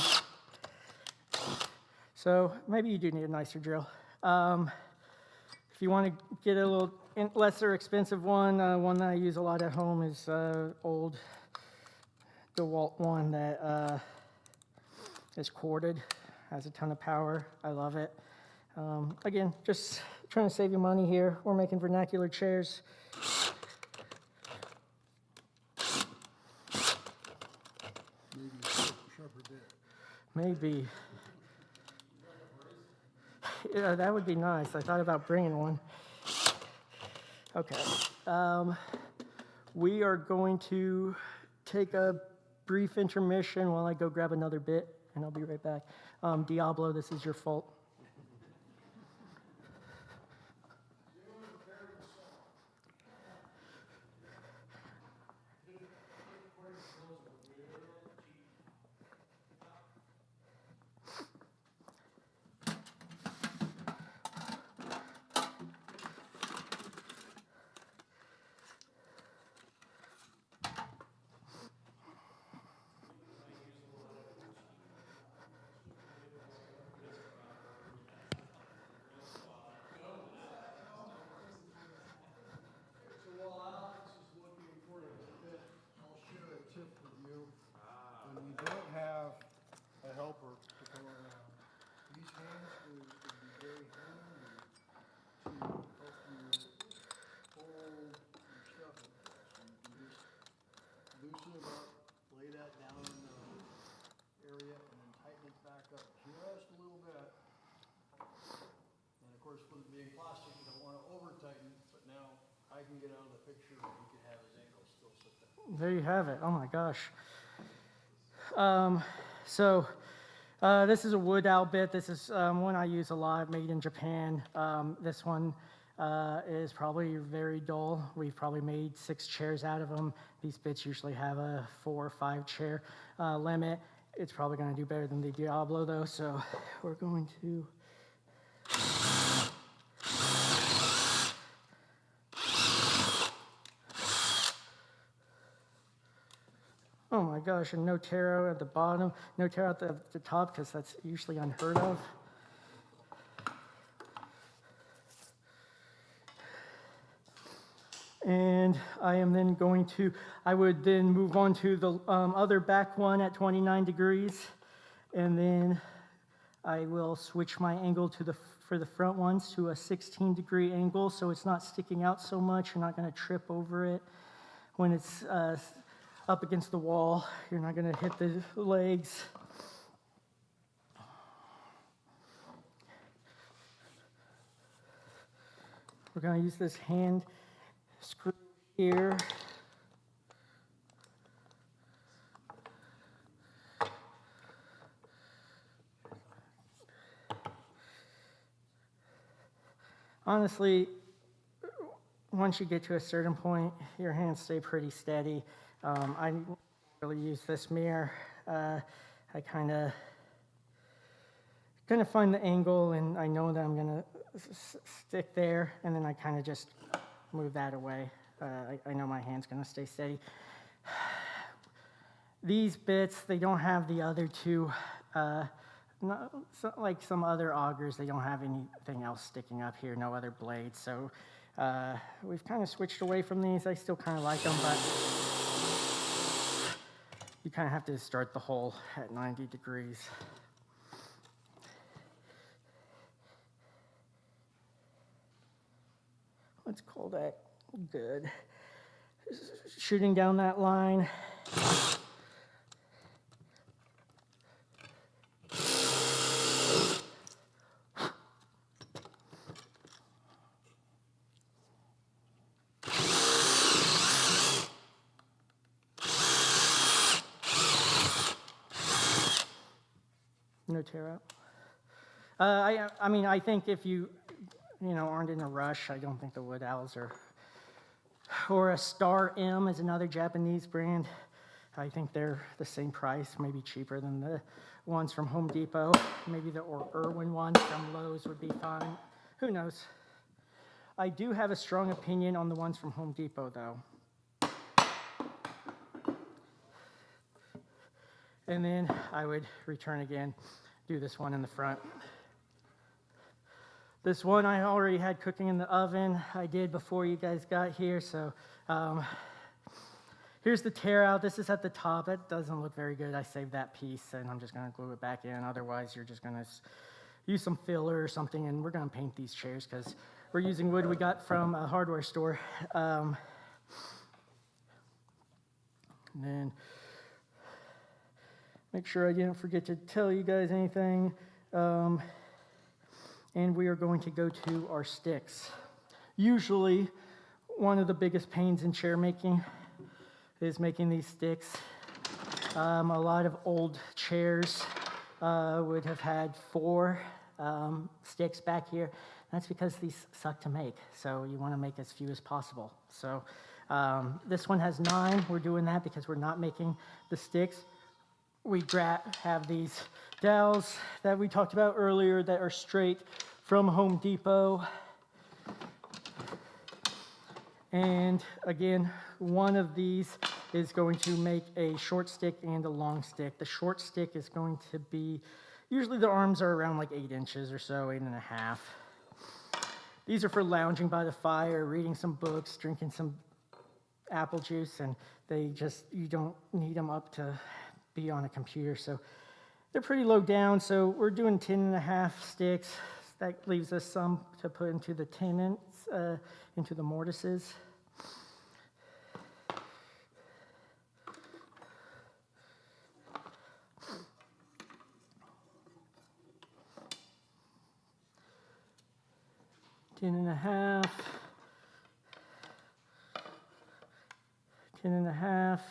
C: So maybe you do need a nicer drill. If you want to get a little lesser expensive one, one that I use a lot at home is old DeWalt one that is corded, has a ton of power. I love it. Again, just trying to save you money here. We're making vernacular chairs. Maybe. Yeah, that would be nice. I thought about bringing one. Okay. We are going to take a brief intermission while I go grab another bit, and I'll be right back. Diablo, this is your fault.
B: So while Alex is looking for a bit, I'll share a tip with you. When you don't have a helper to come around, these hands will be very handy to help you hold your stuff in place. So you can just loosen it up, lay that down in the area, and then tighten it back up just a little bit. And of course, with it being plastic, you don't want to over tighten, but now I can get out of the picture and he can have his ankles still sit there.
C: There you have it. Oh my gosh. This is a wood owl bit. This is one I use a lot, made in Japan. This one is probably very dull. We've probably made 6 chairs out of them. These bits usually have a 4 or 5 chair limit. It's probably going to do better than the Diablo though, so we're going to... Oh my gosh, and no taro at the bottom, no taro at the top, because that's usually unheard of. And I would then move on to the other back one at 29 degrees, and then I will switch my angle for the front ones to a 16-degree angle, so it's not sticking out so much. You're not going to trip over it when it's up against the wall. You're not going to hit the legs. We're going to use this hand screw here. Honestly, once you get to a certain point, your hands stay pretty steady. I don't really use this mirror. I kind of find the angle, and I know that I'm going to stick there, and then I kind of just move that away. I know my hand's going to stay steady. These bits, they don't have the other two, like some other augers, they don't have anything else sticking up here, no other blades. So we've kind of switched away from these. I still kind of like them, but you kind of have to start the hole at 90 degrees. Let's call that good. Shooting down that line. No tear out. I mean, I think if you aren't in a rush, I don't think the wood owls or a Star M is another Japanese brand. I think they're the same price, maybe cheaper than the ones from Home Depot. Maybe the Irwin ones from Lowe's would be fine. Who knows? I do have a strong opinion on the ones from Home Depot, though. And then I would return again, do this one in the front. This one I already had cooking in the oven. I did before you guys got here, so here's the tear out. This is at the top. That doesn't look very good. I saved that piece, and I'm just going to glue it back in. Otherwise, you're just going to use some filler or something, and we're going to paint these chairs because we're using wood we got from a hardware store. And then make sure I didn't forget to tell you guys anything. And we are going to go to our sticks. Usually, one of the biggest pains in chair making is making these sticks. A lot of old chairs would have had 4 sticks back here. That's because these suck to make, so you want to make as few as possible. So this one has 9. We're doing that because we're not making the sticks. We have these dowels that we talked about earlier that are straight from Home Depot. And again, one of these is going to make a short stick and a long stick. The short stick is going to be, usually the arms are around like 8 inches or so, 8.5. These are for lounging by the fire, reading some books, drinking some apple juice, and you don't need them up to be on a computer. So they're pretty low down, so we're doing 10.5 sticks. That leaves us some to put into the tenons, into the mortises. Ten and a half,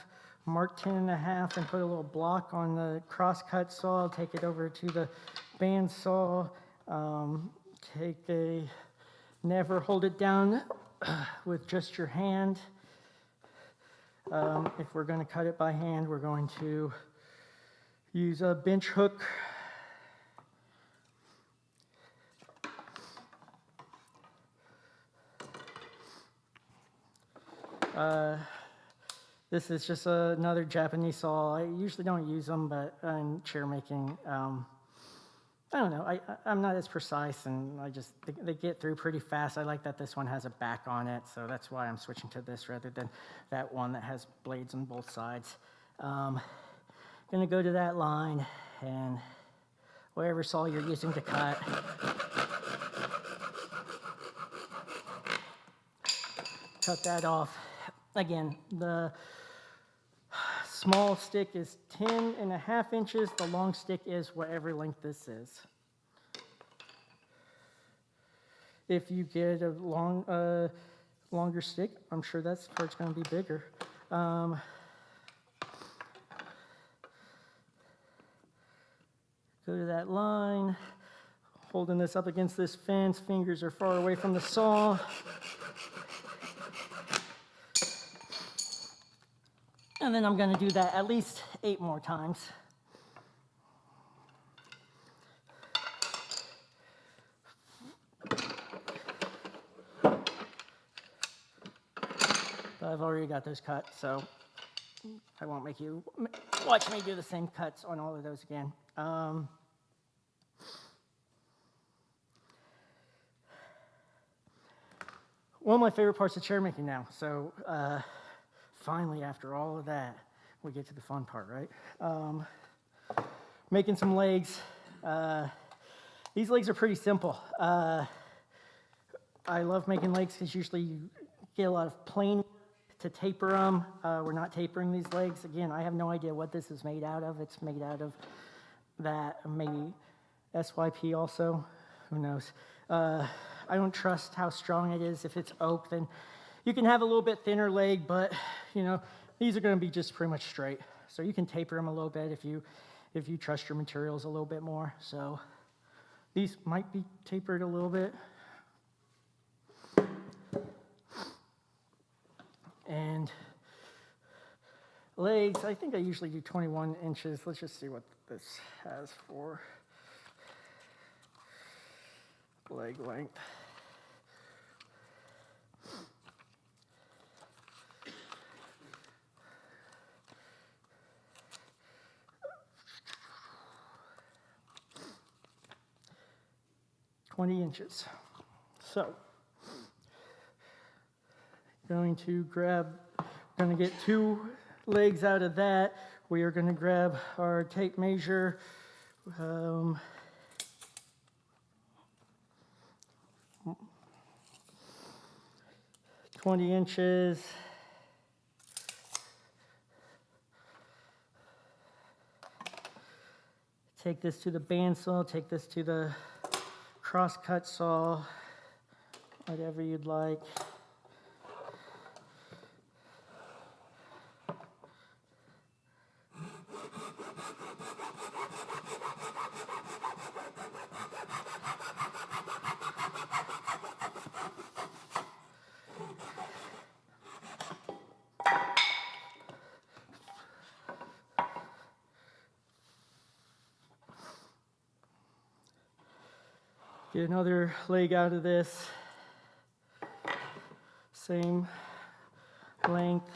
C: mark 10.5 and put a little block on the crosscut saw, take it over to the bandsaw, never hold it down with just your hand. If we're going to cut it by hand, we're going to use a bench hook. This is just another Japanese saw. I usually don't use them, but in chair making, I don't know. I'm not as precise, and they get through pretty fast. I like that this one has a back on it, so that's why I'm switching to this rather than that one that has blades on both sides. Gonna go to that line, and whatever saw you're using to cut, cut that off. Again, the small stick is 10.5 inches. The long stick is whatever length this is. If you get a longer stick, I'm sure that part's going to be bigger. Go to that line, holding this up against this fence. Fingers are far away from the saw. And then I'm going to do that at least 8 more times. But I've already got those cut, so I won't make you watch me do the same cuts on all of those again. One of my favorite parts of chair making now. So finally, after all of that, we get to the fun part, right? Making some legs. These legs are pretty simple. I love making legs because usually you get a lot of plain to taper them. We're not tapering these legs. Again, I have no idea what this is made out of. It's made out of that, maybe SYP also. Who knows? I don't trust how strong it is. If it's oak, then you can have a little bit thinner leg, but these are going to be just pretty much straight. So you can taper them a little bit if you trust your materials a little bit more. So these might be tapered a little bit. And legs, I think I usually do 21 inches. Let's just see what this has for leg length. $20 inches. So, going to get 2 legs out of that. We are going to grab our tape measure. 20 inches. Take this to the bandsaw, take this to the crosscut saw, whatever you'd like. Get another leg out of this. Same length.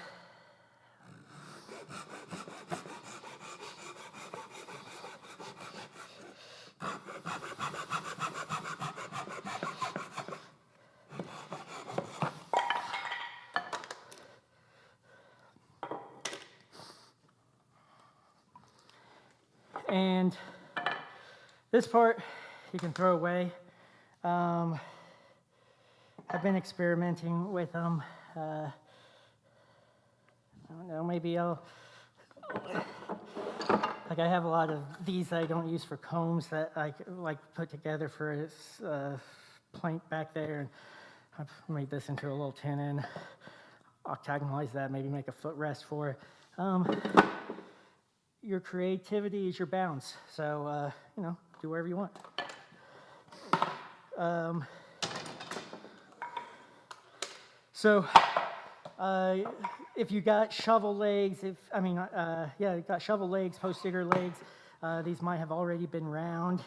C: And this part you can throw away. I've been experimenting with them. I don't know, maybe I'll, like I have a lot of these that I don't use for combs that I like put together for this plank back there. And I've made this into a little tenon, octagonalize that, maybe make a footrest for it. Your creativity is your bounds. So, you know, do whatever you want. If you got shovel legs, you got shovel legs, post digger legs, these might have already been round.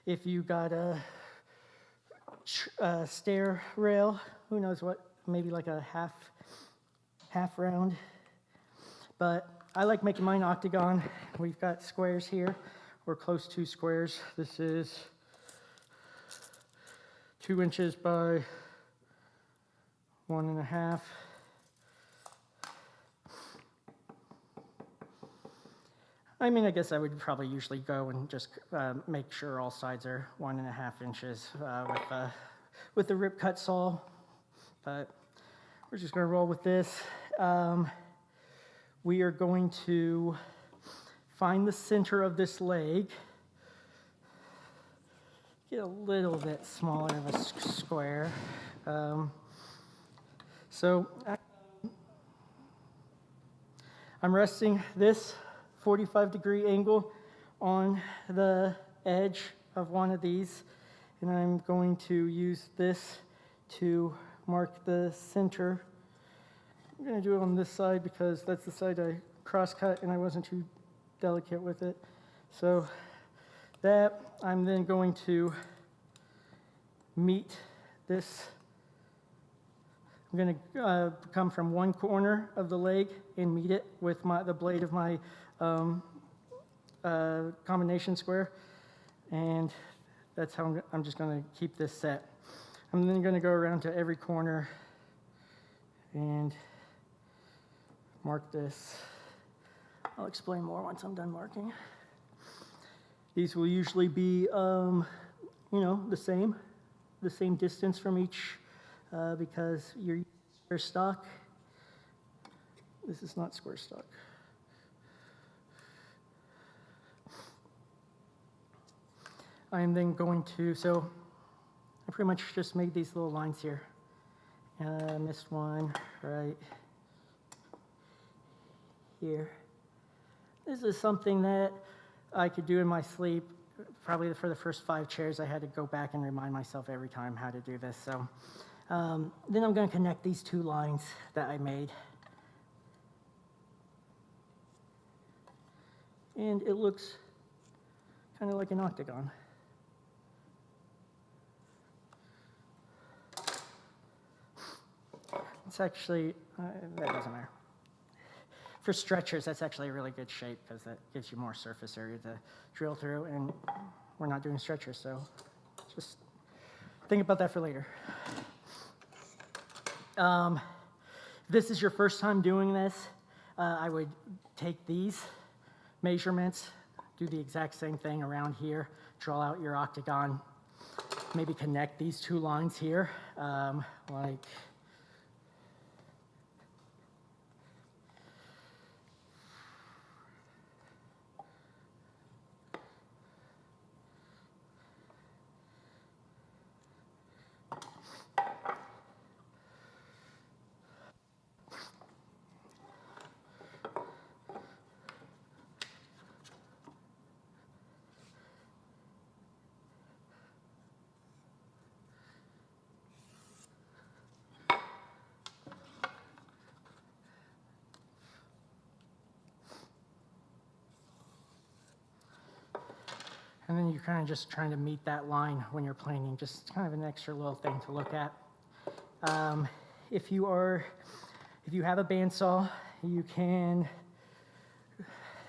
C: If you got a stair rail, who knows what, maybe like a half round. But I like making mine octagon. We've got squares here. We're close to squares. This is 2 inches by 1.5. I mean, I guess I would probably usually go and just make sure all sides are 1.5 inches with the rip cut saw, but we're just going to roll with this. We are going to find the center of this leg, get a little bit smaller of a square. So I'm resting this 45-degree angle on the edge of one of these, and I'm going to use this to mark the center. I'm going to do it on this side because that's the side I cross-cut and I wasn't too delicate with it. So that, I'm then going to meet this. I'm going to come from one corner of the leg and meet it with the blade of my combination square, and that's how I'm just going to keep this set. I'm then going to go around to every corner and mark this. I'll explain more once I'm done marking. These will usually be, you know, the same distance from each because you're square stock. This is not square stock. I'm then going to, so I pretty much just made these little lines here. I missed one right here. This is something that I could do in my sleep. Probably for the first 5 chairs, I had to go back and remind myself every time how to do this. So then I'm going to connect these 2 lines that I made. And it looks kind of like an octagon. It's actually, that doesn't matter. For stretchers, that's actually a really good shape because that gives you more surface area to drill through, and we're not doing stretchers, so just think about that for later. If this is your first time doing this, I would take these measurements, do the exact same thing around here, draw out your octagon, maybe connect these 2 lines here, like And then you're kind of just trying to meet that line when you're planing, just kind of an extra little thing to look at. If you have a bandsaw, you can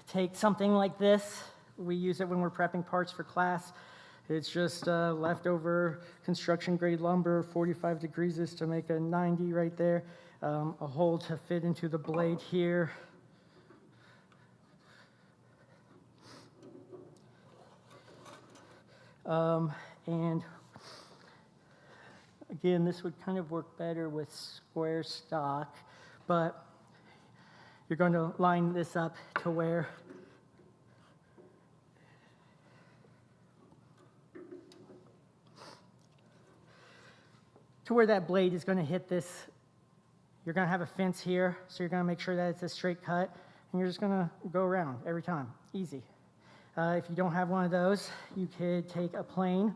C: take something like this. We use it when we're prepping parts for class. It's just leftover construction grade lumber, 45 degrees is to make a 90 right there. A hole to fit into the blade here. And again, this would kind of work better with square stock, but you're going to line this up to where that blade is going to hit this. You're going to have a fence here, so you're going to make sure that it's a straight cut, and you're just going to go around every time. Easy. If you don't have one of those, you could take a plane.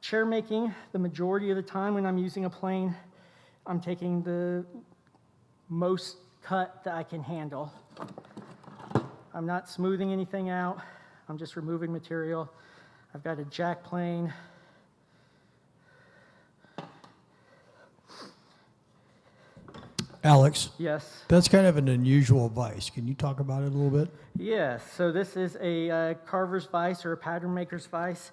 C: Chair making, the majority of the time when I'm using a plane, I'm taking the most cut that I can handle. I'm not smoothing anything out. I'm just removing material. I've got a jack plane.
B: Alex,
C: Yes.
B: that's kind of an unusual vise. Can you talk about it a little bit?
C: Yes, so this is a carver's vise or a pattern maker's vise.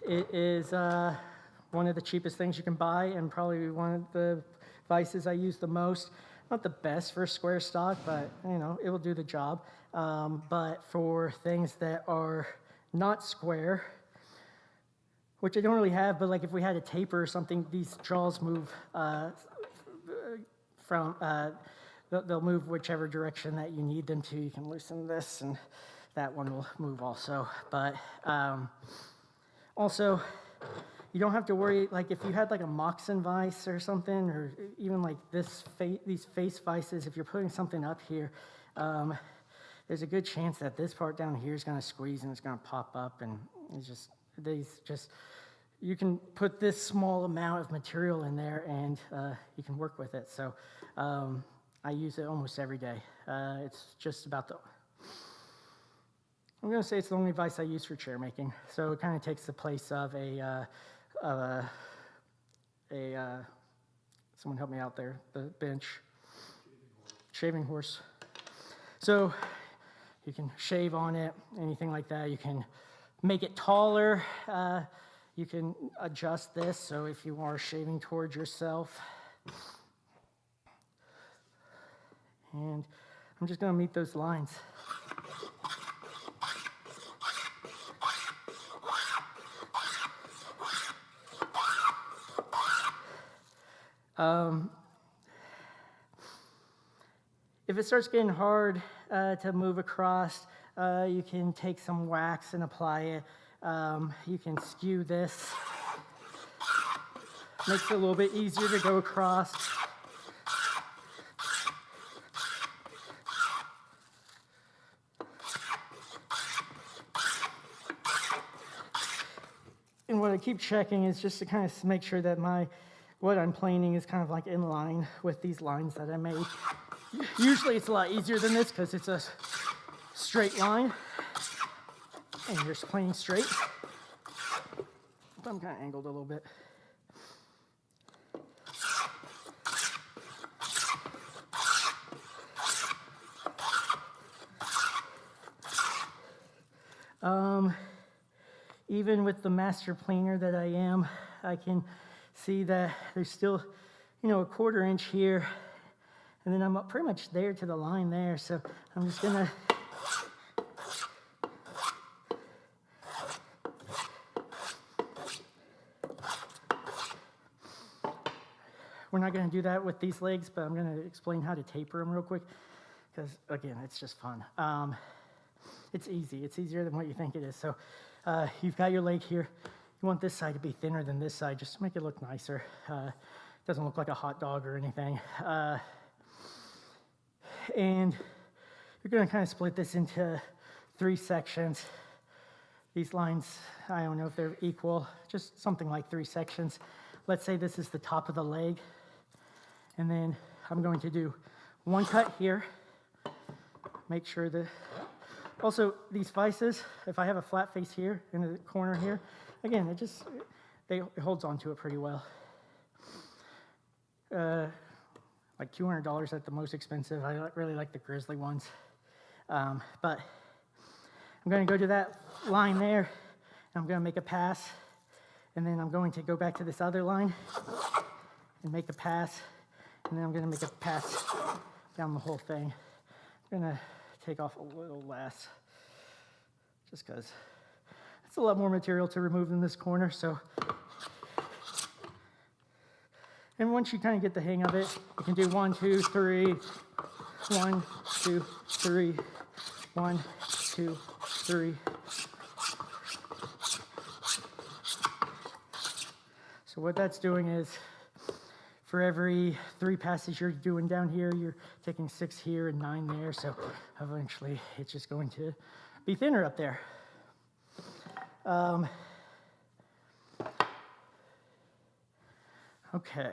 C: It is one of the cheapest things you can buy and probably one of the vices I use the most. Not the best for square stock, but you know, it will do the job. But for things that are not square, which I don't really have, but like if we had a taper or something, these jaws move they'll move whichever direction that you need them to. You can loosen this and that one will move also. But also, you don't have to worry, like if you had like a moccasin vise or something, or even like these face vices, if you're putting something up here, there's a good chance that this part down here is going to squeeze and it's going to pop up, and it's just, you can put this small amount of material in there and you can work with it. So I use it almost every day. It's just about I'm going to say it's the only vise I use for chair making. So it kind of takes the place of someone help me out there, the bench, shaving horse. So you can shave on it, anything like that. You can make it taller. You can adjust this so if you are shaving towards yourself. And I'm just going to meet those lines. If it starts getting hard to move across, you can take some wax and apply it. You can skew this. Makes it a little bit easier to go across. And what I keep checking is just to kind of make sure that what I'm planing is kind of like in line with these lines that I made. Usually it's a lot easier than this because it's a straight line and you're just planing straight. But I'm kind of angled a little bit. Even with the master planer that I am, I can see that there's still, a 1/4 inch here, and then I'm pretty much there to the line there. So I'm just gonna we're not gonna do that with these legs, but I'm gonna explain how to taper them real quick, because again, it's just fun. It's easy. It's easier than what you think it is. So you've got your leg here. You want this side to be thinner than this side just to make it look nicer. It doesn't look like a hot dog or anything. And you're going to kind of split this into 3 sections. These lines, I don't know if they're equal, just something like 3 sections. Let's say this is the top of the leg. And then I'm going to do 1 cut here, make sure that, also these vices, if I have a flat face here in the corner here, again, it holds onto it pretty well. Like $200 at the most expensive. I really like the Grizzly ones. But I'm going to go to that line there, and I'm going to make a pass, and then I'm going to go back to this other line and make a pass, and then I'm going to make a pass down the whole thing. I'm going to take off a little less, just because it's a lot more material to remove in this corner. So, and once you kind of get the hang of it, you can do 1, 2, 3, 1, 2, 3, 1, 2, 3. So what that's doing is, for every 3 passes you're doing down here, you're taking 6 here and 9 there. So eventually, it's just going to be thinner up there. Okay.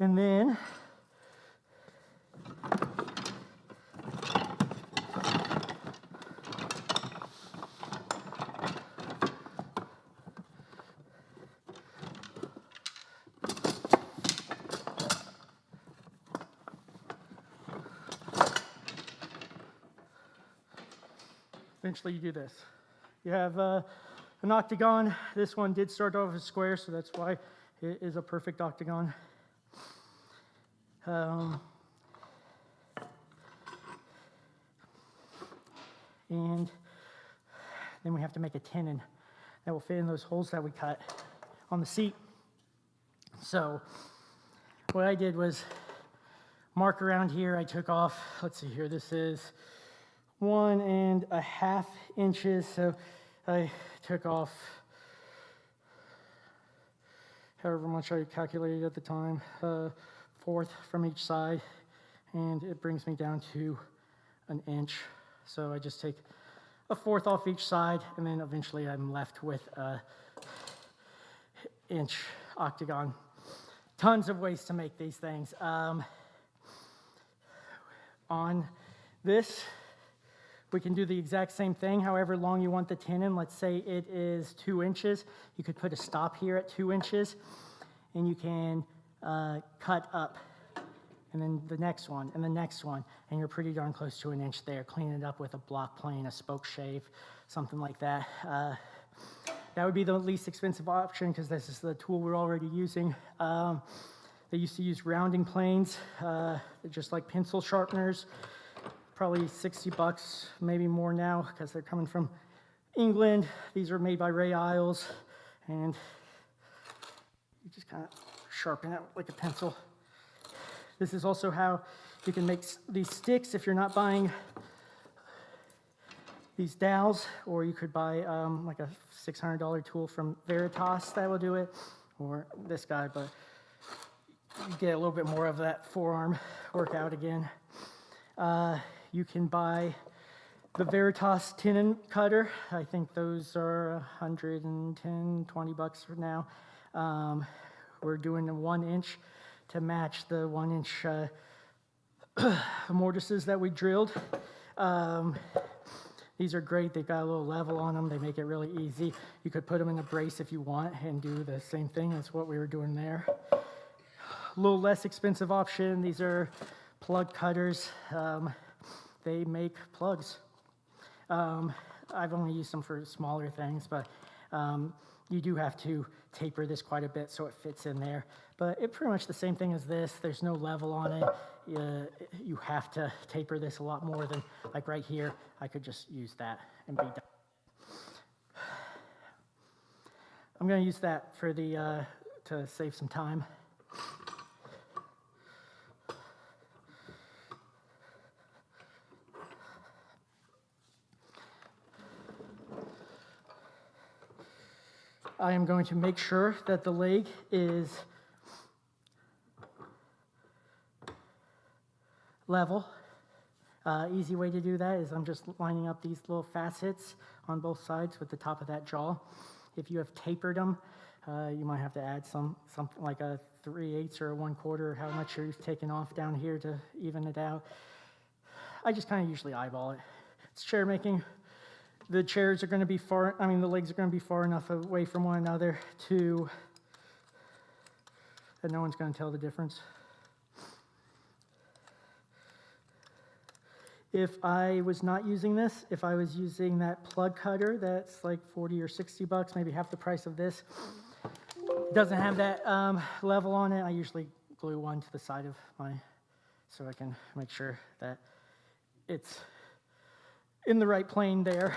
C: And then eventually you do this. You have an octagon. This one did start off as square, so that's why it is a perfect octagon. And then we have to make a tenon that will fit in those holes that we cut on the seat. So what I did was mark around here. I took off, let's see here, this is 1.5 inches. So I took off however much I calculated at the time, 1/4 from each side, and it brings me down to 1 inch. So I just take 1/4 off each side, and then eventually I'm left with a 1-inch octagon. Tons of ways to make these things. On this, we can do the exact same thing, however long you want the tenon. Let's say it is 2 inches. You could put a stop here at 2 inches, and you can cut up, and then the next one, and the next one, and you're pretty darn close to 1 inch there. Clean it up with a block plane, a spoke shave, something like that. That would be the least expensive option because this is the tool we're already using. They used to use rounding planes, just like pencil sharpeners. Probably $60, maybe more now, because they're coming from England. These are made by Ray Isles, and you just kind of sharpen it like a pencil. This is also how you can make these sticks if you're not buying these dowels, or you could buy like a $600 tool from Veritas that will do it, or this guy, but you get a little bit more of that forearm workout again. You can buy the Veritas tenon cutter. I think those are $110, $20 for now. We're doing a 1 inch to match the 1 inch mortises that we drilled. These are great. They've got a little level on them. They make it really easy. You could put them in a brace if you want and do the same thing. That's what we were doing there. A little less expensive option. These are plug cutters. They make plugs. I've only used them for smaller things, but you do have to taper this quite a bit so it fits in there. But it's pretty much the same thing as this. There's no level on it. You have to taper this a lot more than, like right here, I could just use that and be done. I'm going to use that for the to save some time. I am going to make sure that the leg is level. Easy way to do that is I'm just lining up these little facets on both sides with the top of that jaw. If you have tapered them, You might have to add something like a 3/8 or a 1/4, how much you're taking off down here to even it out. I just kind of usually eyeball it. It's chair making. The chairs are going to be the legs are going to be far enough away from one another that no one's going to tell the difference. If I was not using this, if I was using that plug cutter that's like 40 or 60 bucks, maybe half the price of this, doesn't have that level on it, I usually glue one to the side of so I can make sure that it's in the right plane there.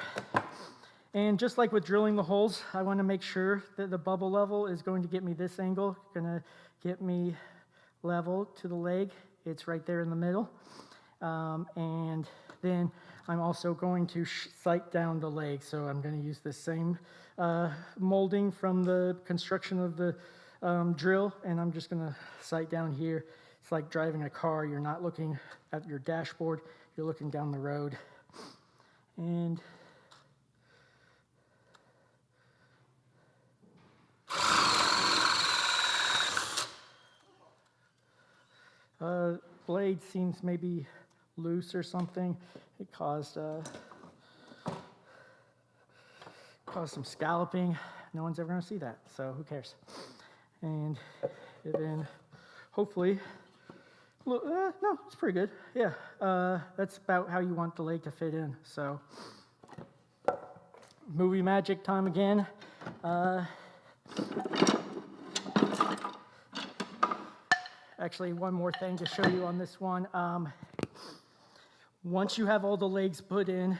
C: And just like with drilling the holes, I want to make sure that the bubble level is going to get me this angle, going to get me level to the leg. It's right there in the middle. And then I'm also going to sight down the leg. So I'm going to use the same molding from the construction of the drill, and I'm just going to sight down here. It's like driving a car. You're not looking at your dashboard. You're looking down the road. And blade seems maybe loose or something. It caused some scalloping. No one's ever going to see that, so who cares? And then hopefully, no, it's pretty good. Yeah, that's about how you want the leg to fit in. So movie magic time again. Actually, one more thing to show you on this one. Once you have all the legs put in,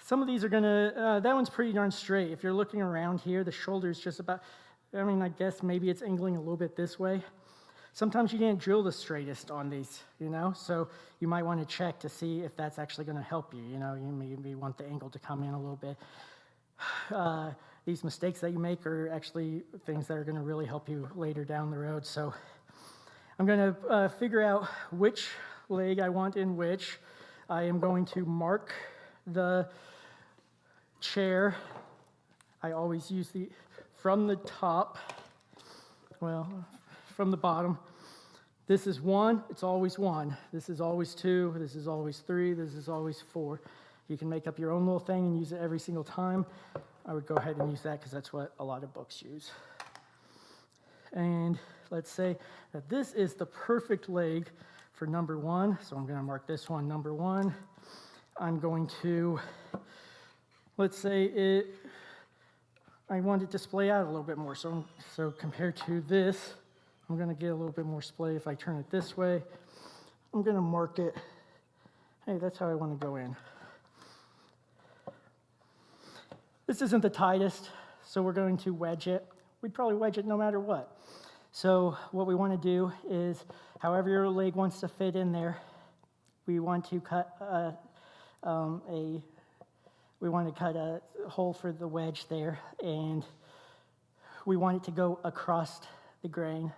C: some of these are gonna, that one's pretty darn straight. If you're looking around here, the shoulder is just about, I guess maybe it's angling a little bit this way. Sometimes you can't drill the straightest on these, so you might want to check to see if that's actually going to help you. You maybe want the angle to come in a little bit. These mistakes that you make are actually things that are going to really help you later down the road. So I'm going to figure out which leg I want in which. I am going to mark the chair. I always use from the top, from the bottom. This is 1, it's always 1. This is always 2, this is always 3, this is always 4. You can make up your own little thing and use it every single time. I would go ahead and use that because that's what a lot of books use. And let's say that this is the perfect leg for number 1. So I'm going to mark this one number 1. I'm going to, let's say I want it to splay out a little bit more. So compared to this, I'm going to get a little bit more splay if I turn it this way. I'm going to mark it. Hey, that's how I want to go in. This isn't the tightest, so we're going to wedge it. We'd probably wedge it no matter what. So what we want to do is, however your leg wants to fit in there, we want to cut a hole for the wedge there, and we want it to go across the grain.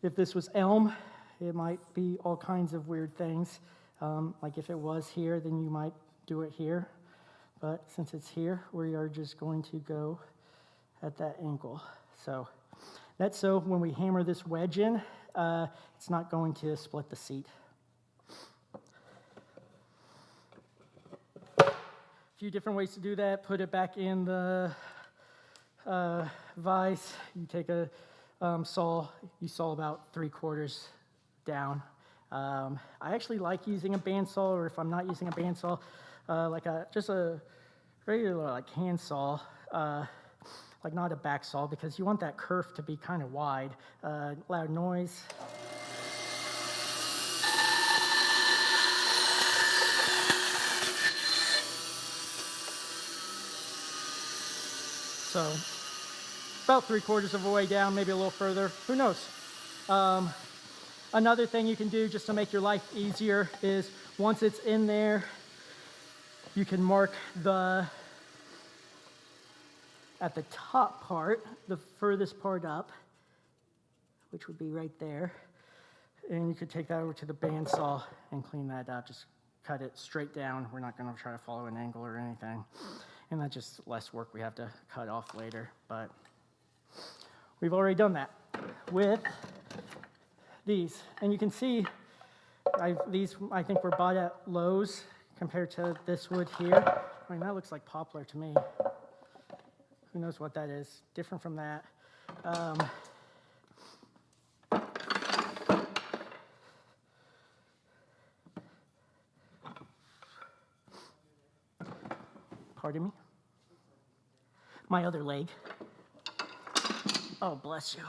C: If this was elm, it might be all kinds of weird things. Like if it was here, then you might do it here. But since it's here, we are just going to go at that angle. So that's so when we hammer this wedge in, it's not going to split the seat. A few different ways to do that. Put it back in the vise. You take a saw. You saw about 3/4 down. I actually like using a bandsaw, or if I'm not using a bandsaw, just a regular hand saw, not a back saw, because you want that kerf to be kind of wide. Loud noise. So about 3/4 of the way down, maybe a little further. Who knows? Another thing you can do just to make your life easier is once it's in there, you can mark at the top part, the furthest part up, which would be right there. And you could take that over to the bandsaw and clean that out. Just cut it straight down. We're not going to try to follow an angle or anything. And that's just less work we have to cut off later. But we've already done that with these. And you can see these, I think, were bought at Lowe's compared to this wood here. I mean, that looks like poplar to me. Who knows what that is? Different from that. Pardon me? My other leg. Oh, bless you.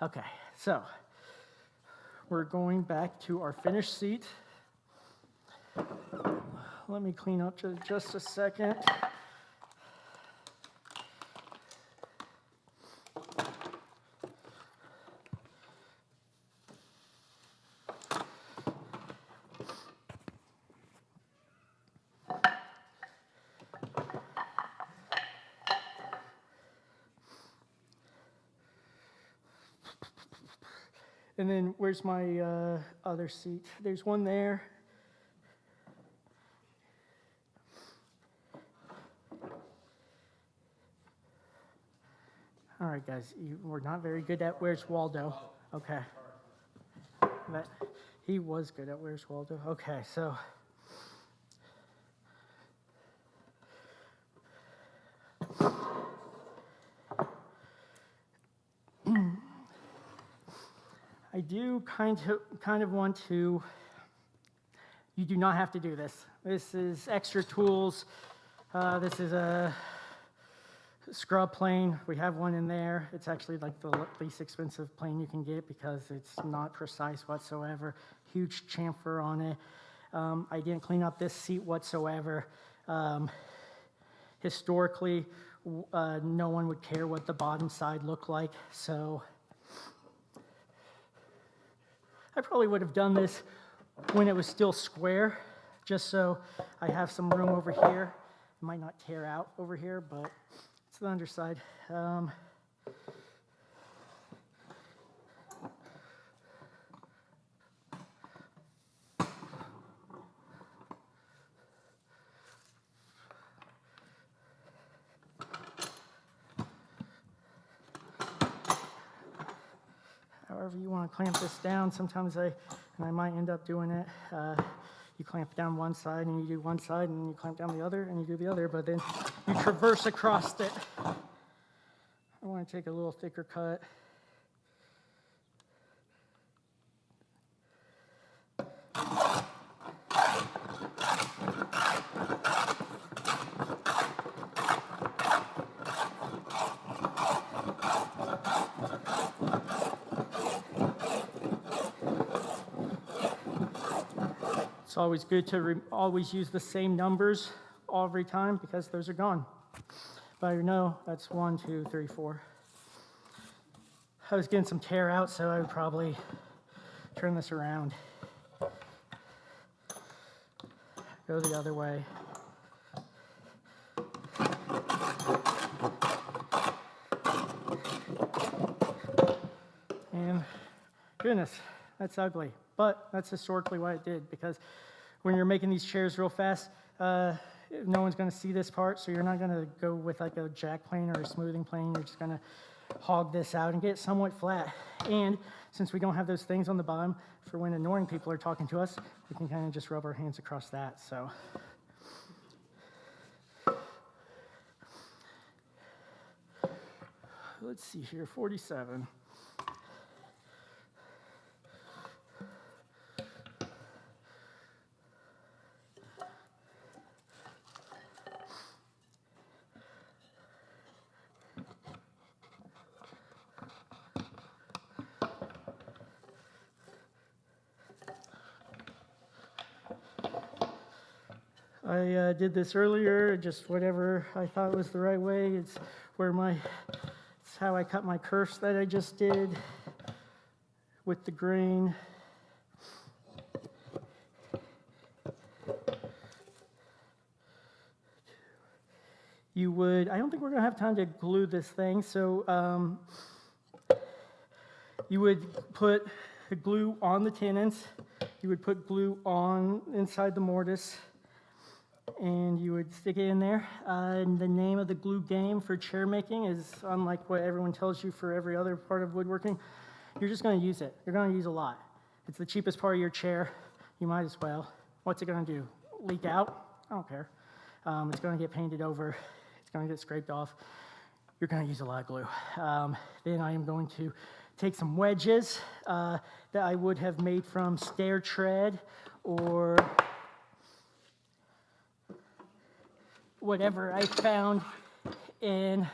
C: Okay, so we're going back to our finished seat. Let me clean up just a second. And then where's my other seat? There's one there. All right, guys, we're not very good at where's Waldo. Okay. He was good at where's Waldo. Okay, so. I do kind of want to, you do not have to do this. This is extra tools. This is a scrub plane. We have one in there. It's actually like the least expensive plane you can get because it's not precise whatsoever. Huge chamfer on it. I didn't clean up this seat whatsoever. Historically, no one would care what the bottom side looked like, so I probably would have done this when it was still square, just so I have some room over here. It might not tear out over here, but it's the underside. However you want to clamp this down. Sometimes I might end up doing it. You clamp down one side and you do one side and you clamp down the other and you do the other, but then you traverse across it. I want to take a little thicker cut. It's always good to always use the same numbers every time because those are gone. But you know, that's 1, 2, 3, 4. I was getting some tear out, so I would probably turn this around. Go the other way. And goodness, that's ugly. But that's historically what it did, because when you're making these chairs real fast, no one's going to see this part, so you're not going to go with like a jack plane or a smoothing plane. You're just going to hog this out and get it somewhat flat. And since we don't have those things on the bottom for when annoying people are talking to us, we can kind of just rub our hands across that. So let's see here, 47. I did this earlier, just whatever I thought was the right way. It's how I cut my kerfs that I just did with the grain. I don't think we're gonna have time to glue this thing, so you would put the glue on the tenons, you would put glue on inside the mortise, and you would stick it in there. And the name of the glue game for chair making is unlike what everyone tells you for every other part of woodworking. You're just going to use it. You're going to use a lot. It's the cheapest part of your chair. You might as well. What's it going to do? Leak out? I don't care. It's going to get painted over. It's going to get scraped off. You're going to use a lot of glue. Then I am going to take some wedges that I would have made from stair tread or whatever I found in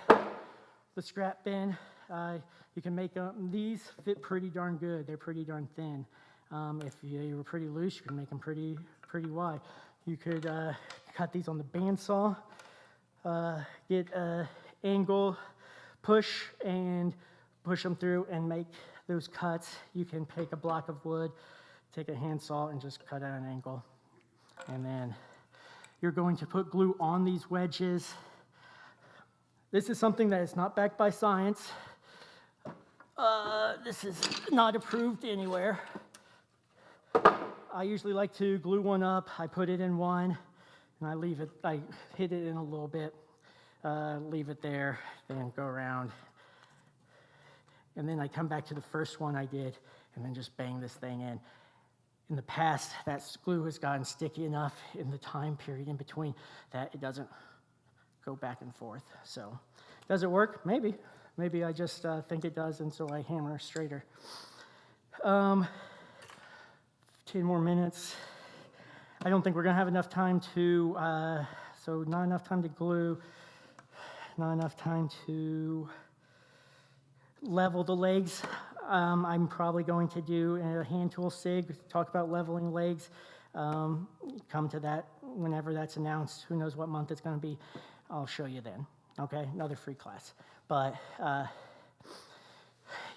C: the scrap bin. You can make them. These fit pretty darn good. They're pretty darn thin. If you were pretty loose, you could make them pretty wide. You could cut these on the bandsaw, get an angle, push them through and make those cuts. You can take a block of wood, take a handsaw, and just cut at an angle. And then you're going to put glue on these wedges. This is something that is not backed by science. This is not approved anywhere. I usually like to glue one up. I put it in one, and I hit it in a little bit, leave it there, then go around. And then I come back to the first one I did, and then just bang this thing in. In the past, that glue has gotten sticky enough in the time period in between that it doesn't go back and forth. So, does it work? Maybe. Maybe I just think it does, and so I hammer straighter. 10 more minutes. I don't think we're going to have enough time to, so not enough time to glue, not enough time to level the legs. I'm probably going to do a hand tool sig, talk about leveling legs. Come to that whenever that's announced. Who knows what month it's going to be. I'll show you then. Okay, another free class. But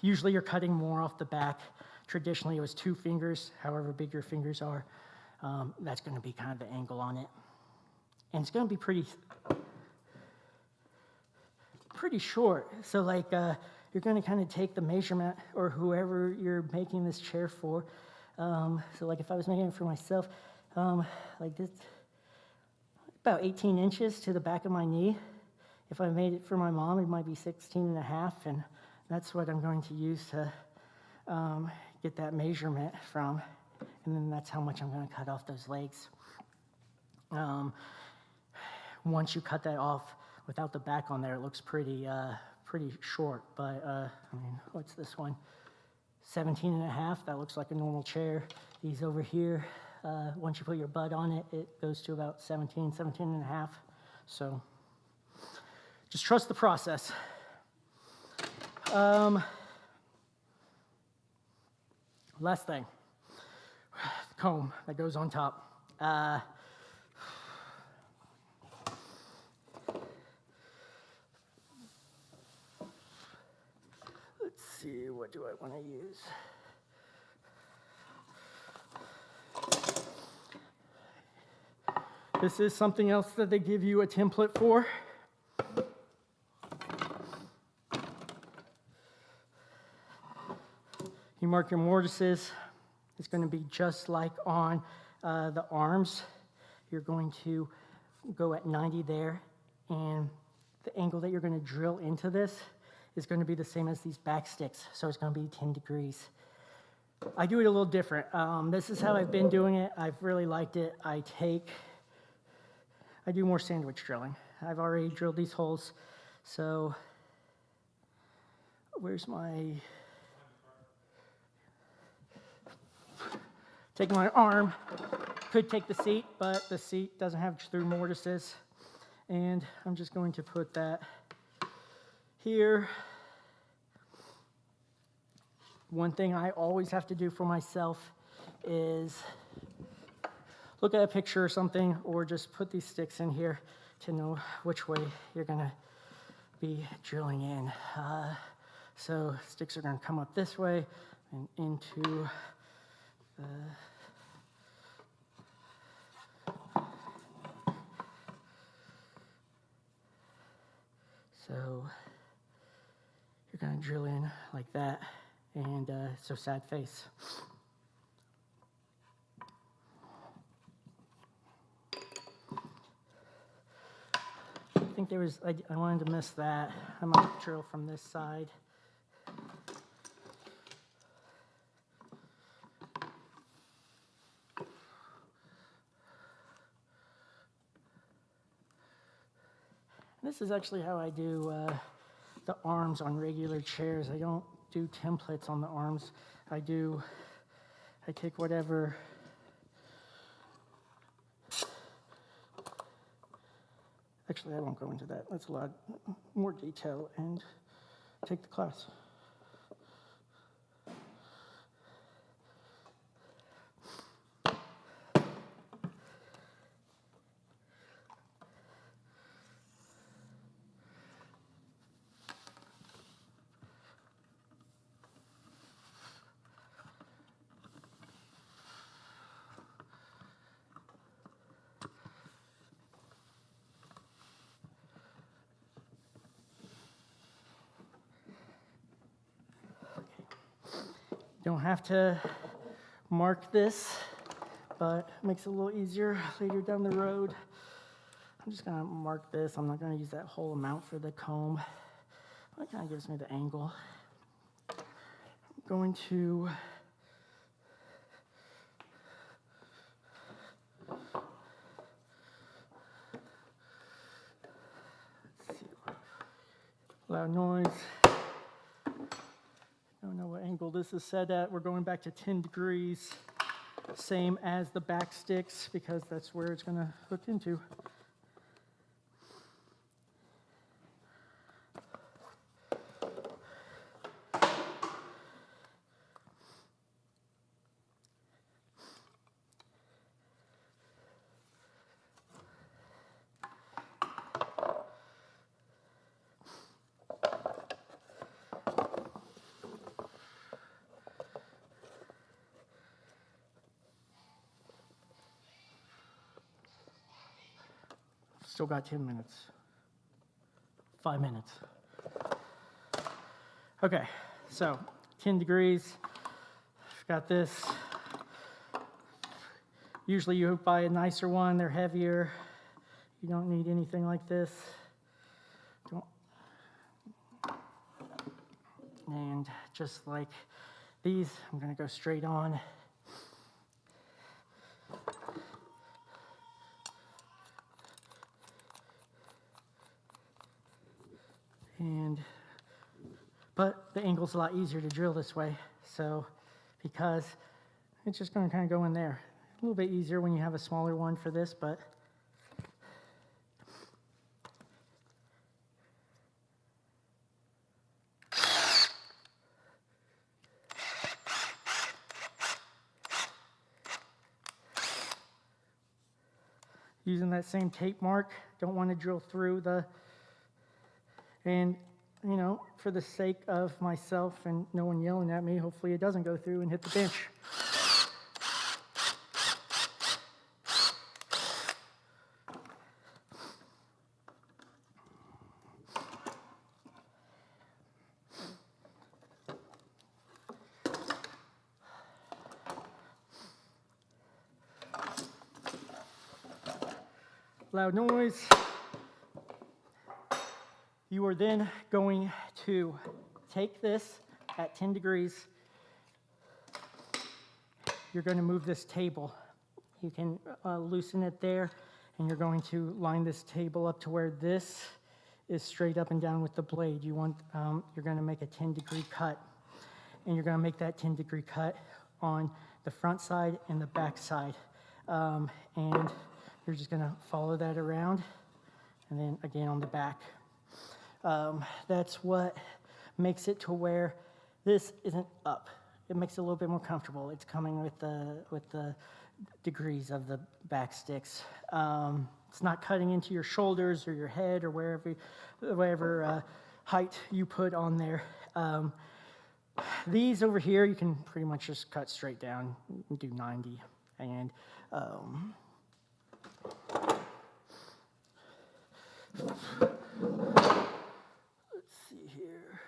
C: usually you're cutting more off the back. Traditionally, it was 2 fingers, however big your fingers are. That's going to be kind of the angle on it. And it's going to be pretty short. So like you're going to kind of take the measurement or whoever you're making this chair for. So like if I was making it for myself, like this, about 18 inches to the back of my knee. If I made it for my mom, it might be 16 and a half, and that's what I'm going to use to get that measurement from, and then that's how much I'm going to cut off those legs. Once you cut that off without the back on there, it looks pretty short, but I mean, what's this one? 17 and a half, that looks like a normal chair. These over here, once you put your butt on it, it goes to about 17 and a half. So just trust the process. Last thing, comb that goes on top. Let's see, what do I want to use? This is something else that they give you a template for. You mark your mortises. It's going to be just like on the arms. You're going to go at 90 there, and the angle that you're going to drill into this is going to be the same as these back sticks, so it's going to be 10 degrees. I do it a little different. This is how I've been doing it. I've really liked it. I do more sandwich drilling. I've already drilled these holes, so where's my... Take my arm, could take the seat, but the seat doesn't have through mortises. And I'm just going to put that here. One thing I always have to do for myself is look at a picture or something, or just put these sticks in here to know which way you're gonna be drilling in. So sticks are gonna come up this way and into so you're going to drill in like that, and so sad face. think there was, I wanted to miss that. I might drill from this side. This is actually how I do the arms on regular chairs. I don't do templates on the arms. I take whatever. Actually, I won't go into that. That's a lot more detail, and take the class. Don't have to mark this, but it makes it a little easier later down the road. I'm just gonna mark this. I'm not gonna use that whole amount for the comb. That kind of gives me the angle. I'm going to let's see. Loud noise. I don't know what angle this is set at. We're going back to 10 degrees, same as the back sticks, because that's where it's going to hook into. Still got 10 minutes. 5 minutes. Okay, so 10 degrees. Got this. Usually you buy a nicer one, they're heavier. You don't need anything like this. And just like these, I'm gonna go straight on. But the angle's a lot easier to drill this way, so because it's just going to kind of go in there. A little bit easier when you have a smaller one for this, but using that same tape mark, don't want to drill through the, and you know, for the sake of myself and no one yelling at me, hopefully it doesn't go through and hit the bench. Loud noise. You are then going to take this at 10 degrees. You're going to move this table. You can loosen it there, and you're going to line this table up to where this is straight up and down with the blade. You're going to make a 10-degree cut, and you're going to make that 10-degree cut on the front side and the back side. And you're just going to follow that around, and then again on the back. That's what makes it to where this isn't up. It makes it a little bit more comfortable. It's coming with the degrees of the back sticks. It's not cutting into your shoulders or your head or wherever height you put on there. These over here, you can pretty much just cut straight down and do 90. And let's see here.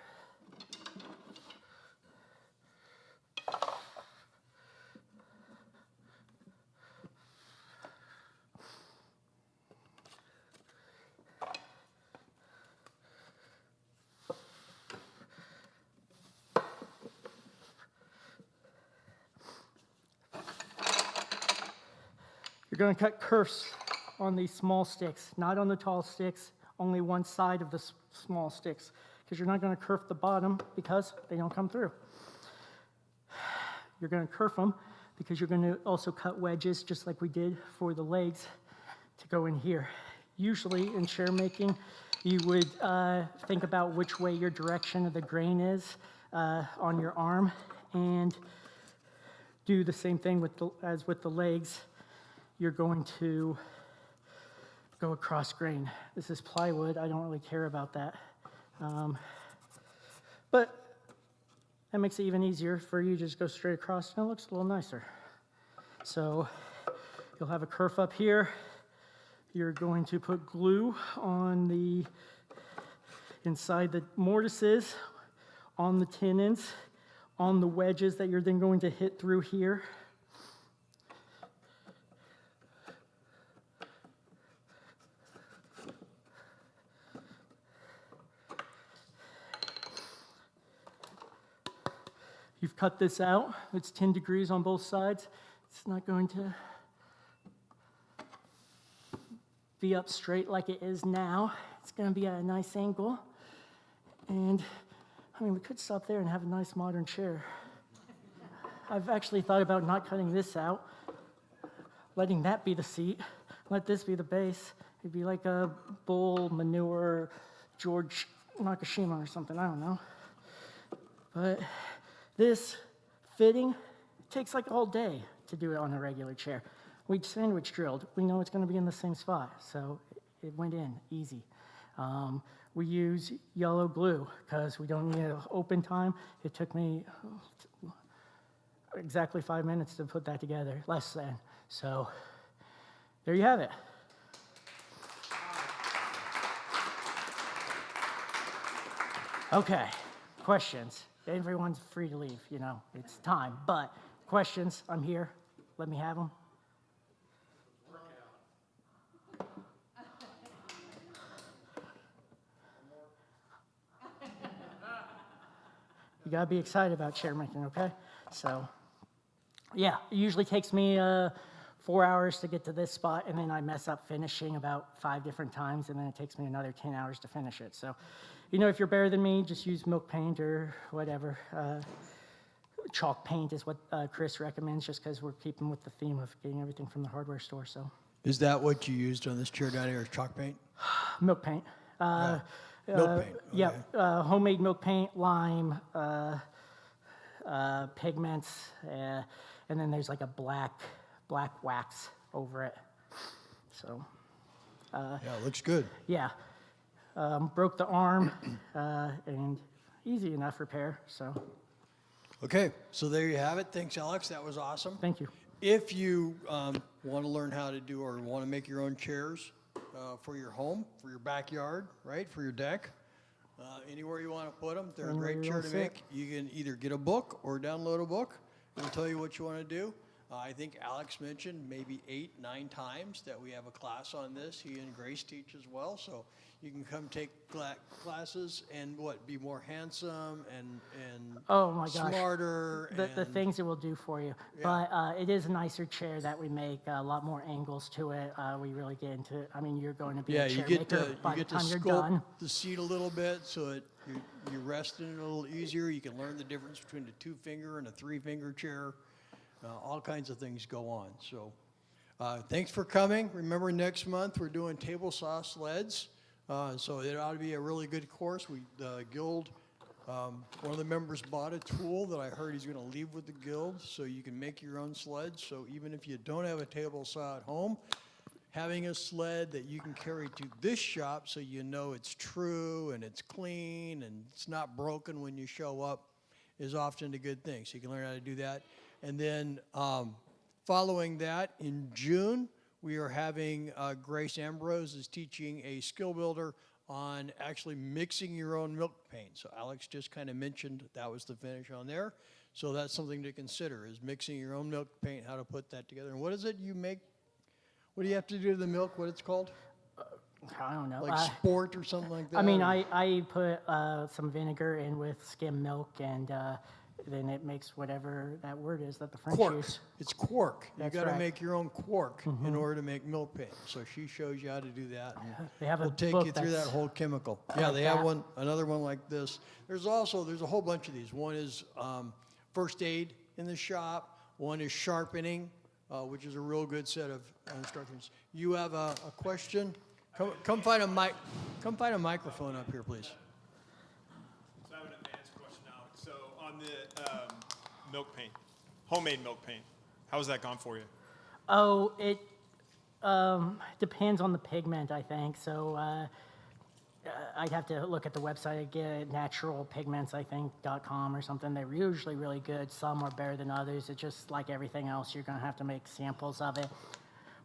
C: going to cut kerfs on these small sticks, not on the tall sticks, only one side of the small sticks, because you're not going to kerf the bottom because they don't come through. You're going to kerf them because you're going to also cut wedges, just like we did for the legs, to go in here. Usually in chair making, you would think about which way your direction of the grain is on your arm, and do the same thing as with the legs. You're going to go across grain. This is plywood. I don't really care about that. But that makes it even easier for you to just go straight across, and it looks a little nicer. So you'll have a kerf up here. You're going to put glue on the inside the mortises, on the tenons, on the wedges that you're then going to hit through here. You've cut this out. It's 10 degrees on both sides. It's not going to be up straight like it is now. It's going to be at a nice angle. And, I mean, we could stop there and have a nice modern chair. I've actually thought about not cutting this out, letting that be the seat, let this be the base. It'd be like a bull manure George Nakashima or something, I don't know. But this fitting takes like all day to do it on a regular chair. We sandwich drilled. We know it's going to be in the same spot, so it went in easy. We use yellow glue because we don't need an open time. It took me exactly 5 minutes to put that together, less than. So there you have it. Okay, questions. Everyone's free to leave, you know, it's time. But questions, I'm here. Let me have them. You gotta be excited about chair making, okay? So, yeah, it usually takes me 4 hours to get to this spot, and then I mess up finishing about 5 different times, and then it takes me another 10 hours to finish it. So, you know, if you're better than me, just use milk paint or whatever. Chalk paint is what Chris recommends, just because we're keeping with the theme of getting everything from the hardware store. So,
B: Is that what you used on this chair down here, is chalk paint?
C: milk paint.
B: Milk paint,
C: Yeah,
B: okay.
C: homemade milk paint, lime, pigments, and then there's like a black wax over it. So,
B: Yeah, it looks good.
C: yeah, broke the arm, and easy enough repair. So,
B: Okay, so there you have it. Thanks, Alex. That was awesome.
C: thank you.
B: If you want to learn how to do or want to make your own chairs for your home, for your backyard, right, for your deck, anywhere you want to put them, they're a
C: Anywhere
B: great
C: you
B: chair
C: wanna
B: to
C: sit.
B: make. You can either get a book or download a book. It'll tell you what you want to do. I think Alex mentioned maybe 8, 9 times that we have a class on this. He and Grace teach as well, so you can come take classes and be more handsome and
C: Oh my gosh.
B: smarter.
C: The
B: and
C: things it will do for you.
B: Yeah.
C: But it is a nicer chair that we make, a lot more angles to it. We really get into, I mean, you're going to be
B: Yeah,
C: a
B: you
C: chair
B: get
C: maker
B: to
C: by the time you're
B: sculpt
C: done.
B: the seat a little bit so you rest in it a little easier. You can learn the difference between a 2-finger and a 3-finger chair. All kinds of things go on. So thanks for coming. Remember, next month we're doing table saw sleds. So it ought to be a really good course. The guild, one of the members bought a tool that I heard he's going to leave with the guild so you can make your own sleds. So even if you don't have a table saw at home, having a sled that you can carry to this shop so you know it's true and it's clean and it's not broken when you show up is often a good thing. So you can learn how to do that. And then following that, in June, we are having Grace Ambrose is teaching a skill builder on actually mixing your own milk paint. So Alex just kind of mentioned that was the finish on there. So that's something to consider, is mixing your own milk paint, how to put that together. And what is it you make? What do you have to do to the milk? What it's called?
C: I don't know.
B: Like sport or something like that?
C: I mean,
B: or-
C: I put some vinegar in with skim milk, and then it makes whatever that word is that the French
B: Quark.
C: use.
B: It's quark. You
C: That's
B: got to
C: right.
B: make your own quark in order to make milk paint. So she shows you how to do that. And
C: They have a
B: we'll take
C: book
B: you through that
C: that's
B: whole chemical. Yeah,
C: like
B: they have
C: that.
B: one, another one like this. There's a whole bunch of these. One is first aid in the shop. One is sharpening, which is a real good set of instructions. You have a question? Come find a mic. Come find a microphone up here, please.
E: So I have an advanced question now. So on the milk paint, homemade milk paint, how has that gone for you?
C: Oh, it depends on the pigment, I think. So I'd have to look at the website again, naturalpigments, I think, .com or something. They're usually really good. Some are better than others. It's just like everything else. You're going to have to make samples of it.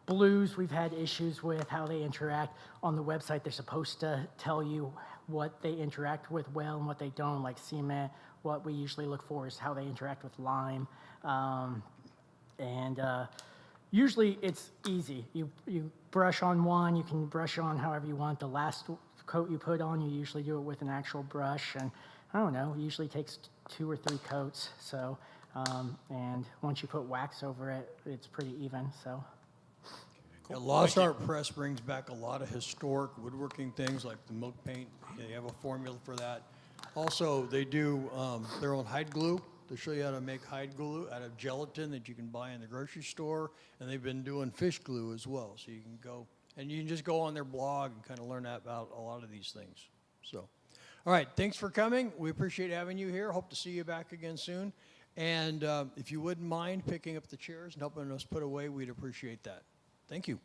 C: Blues, we've had issues with how they interact. On the website, they're supposed to tell you what they interact with well and what they don't, like cement. What we usually look for is how they interact with lime. Usually it's easy. You brush on one, you can brush on however you want. The last coat you put on, you usually do it with an actual brush. And I don't know, it usually takes 2 or 3 coats. So, and once you put wax over it, it's pretty even, so.
B: Yeah, Lost Art Press brings back a lot of historic woodworking things like the milk paint. They have a formula for that. Also, they do their own hide glue. They'll show you how to make hide glue out of gelatin that you can buy in the grocery store. And they've been doing fish glue as well. So you can go, and you can just go on their blog and kind of learn about a lot of these things. So, all right, thanks for coming. We appreciate having you here. Hope to see you back again soon. And if you wouldn't mind picking up the chairs and helping us put away, we'd appreciate that. Thank you.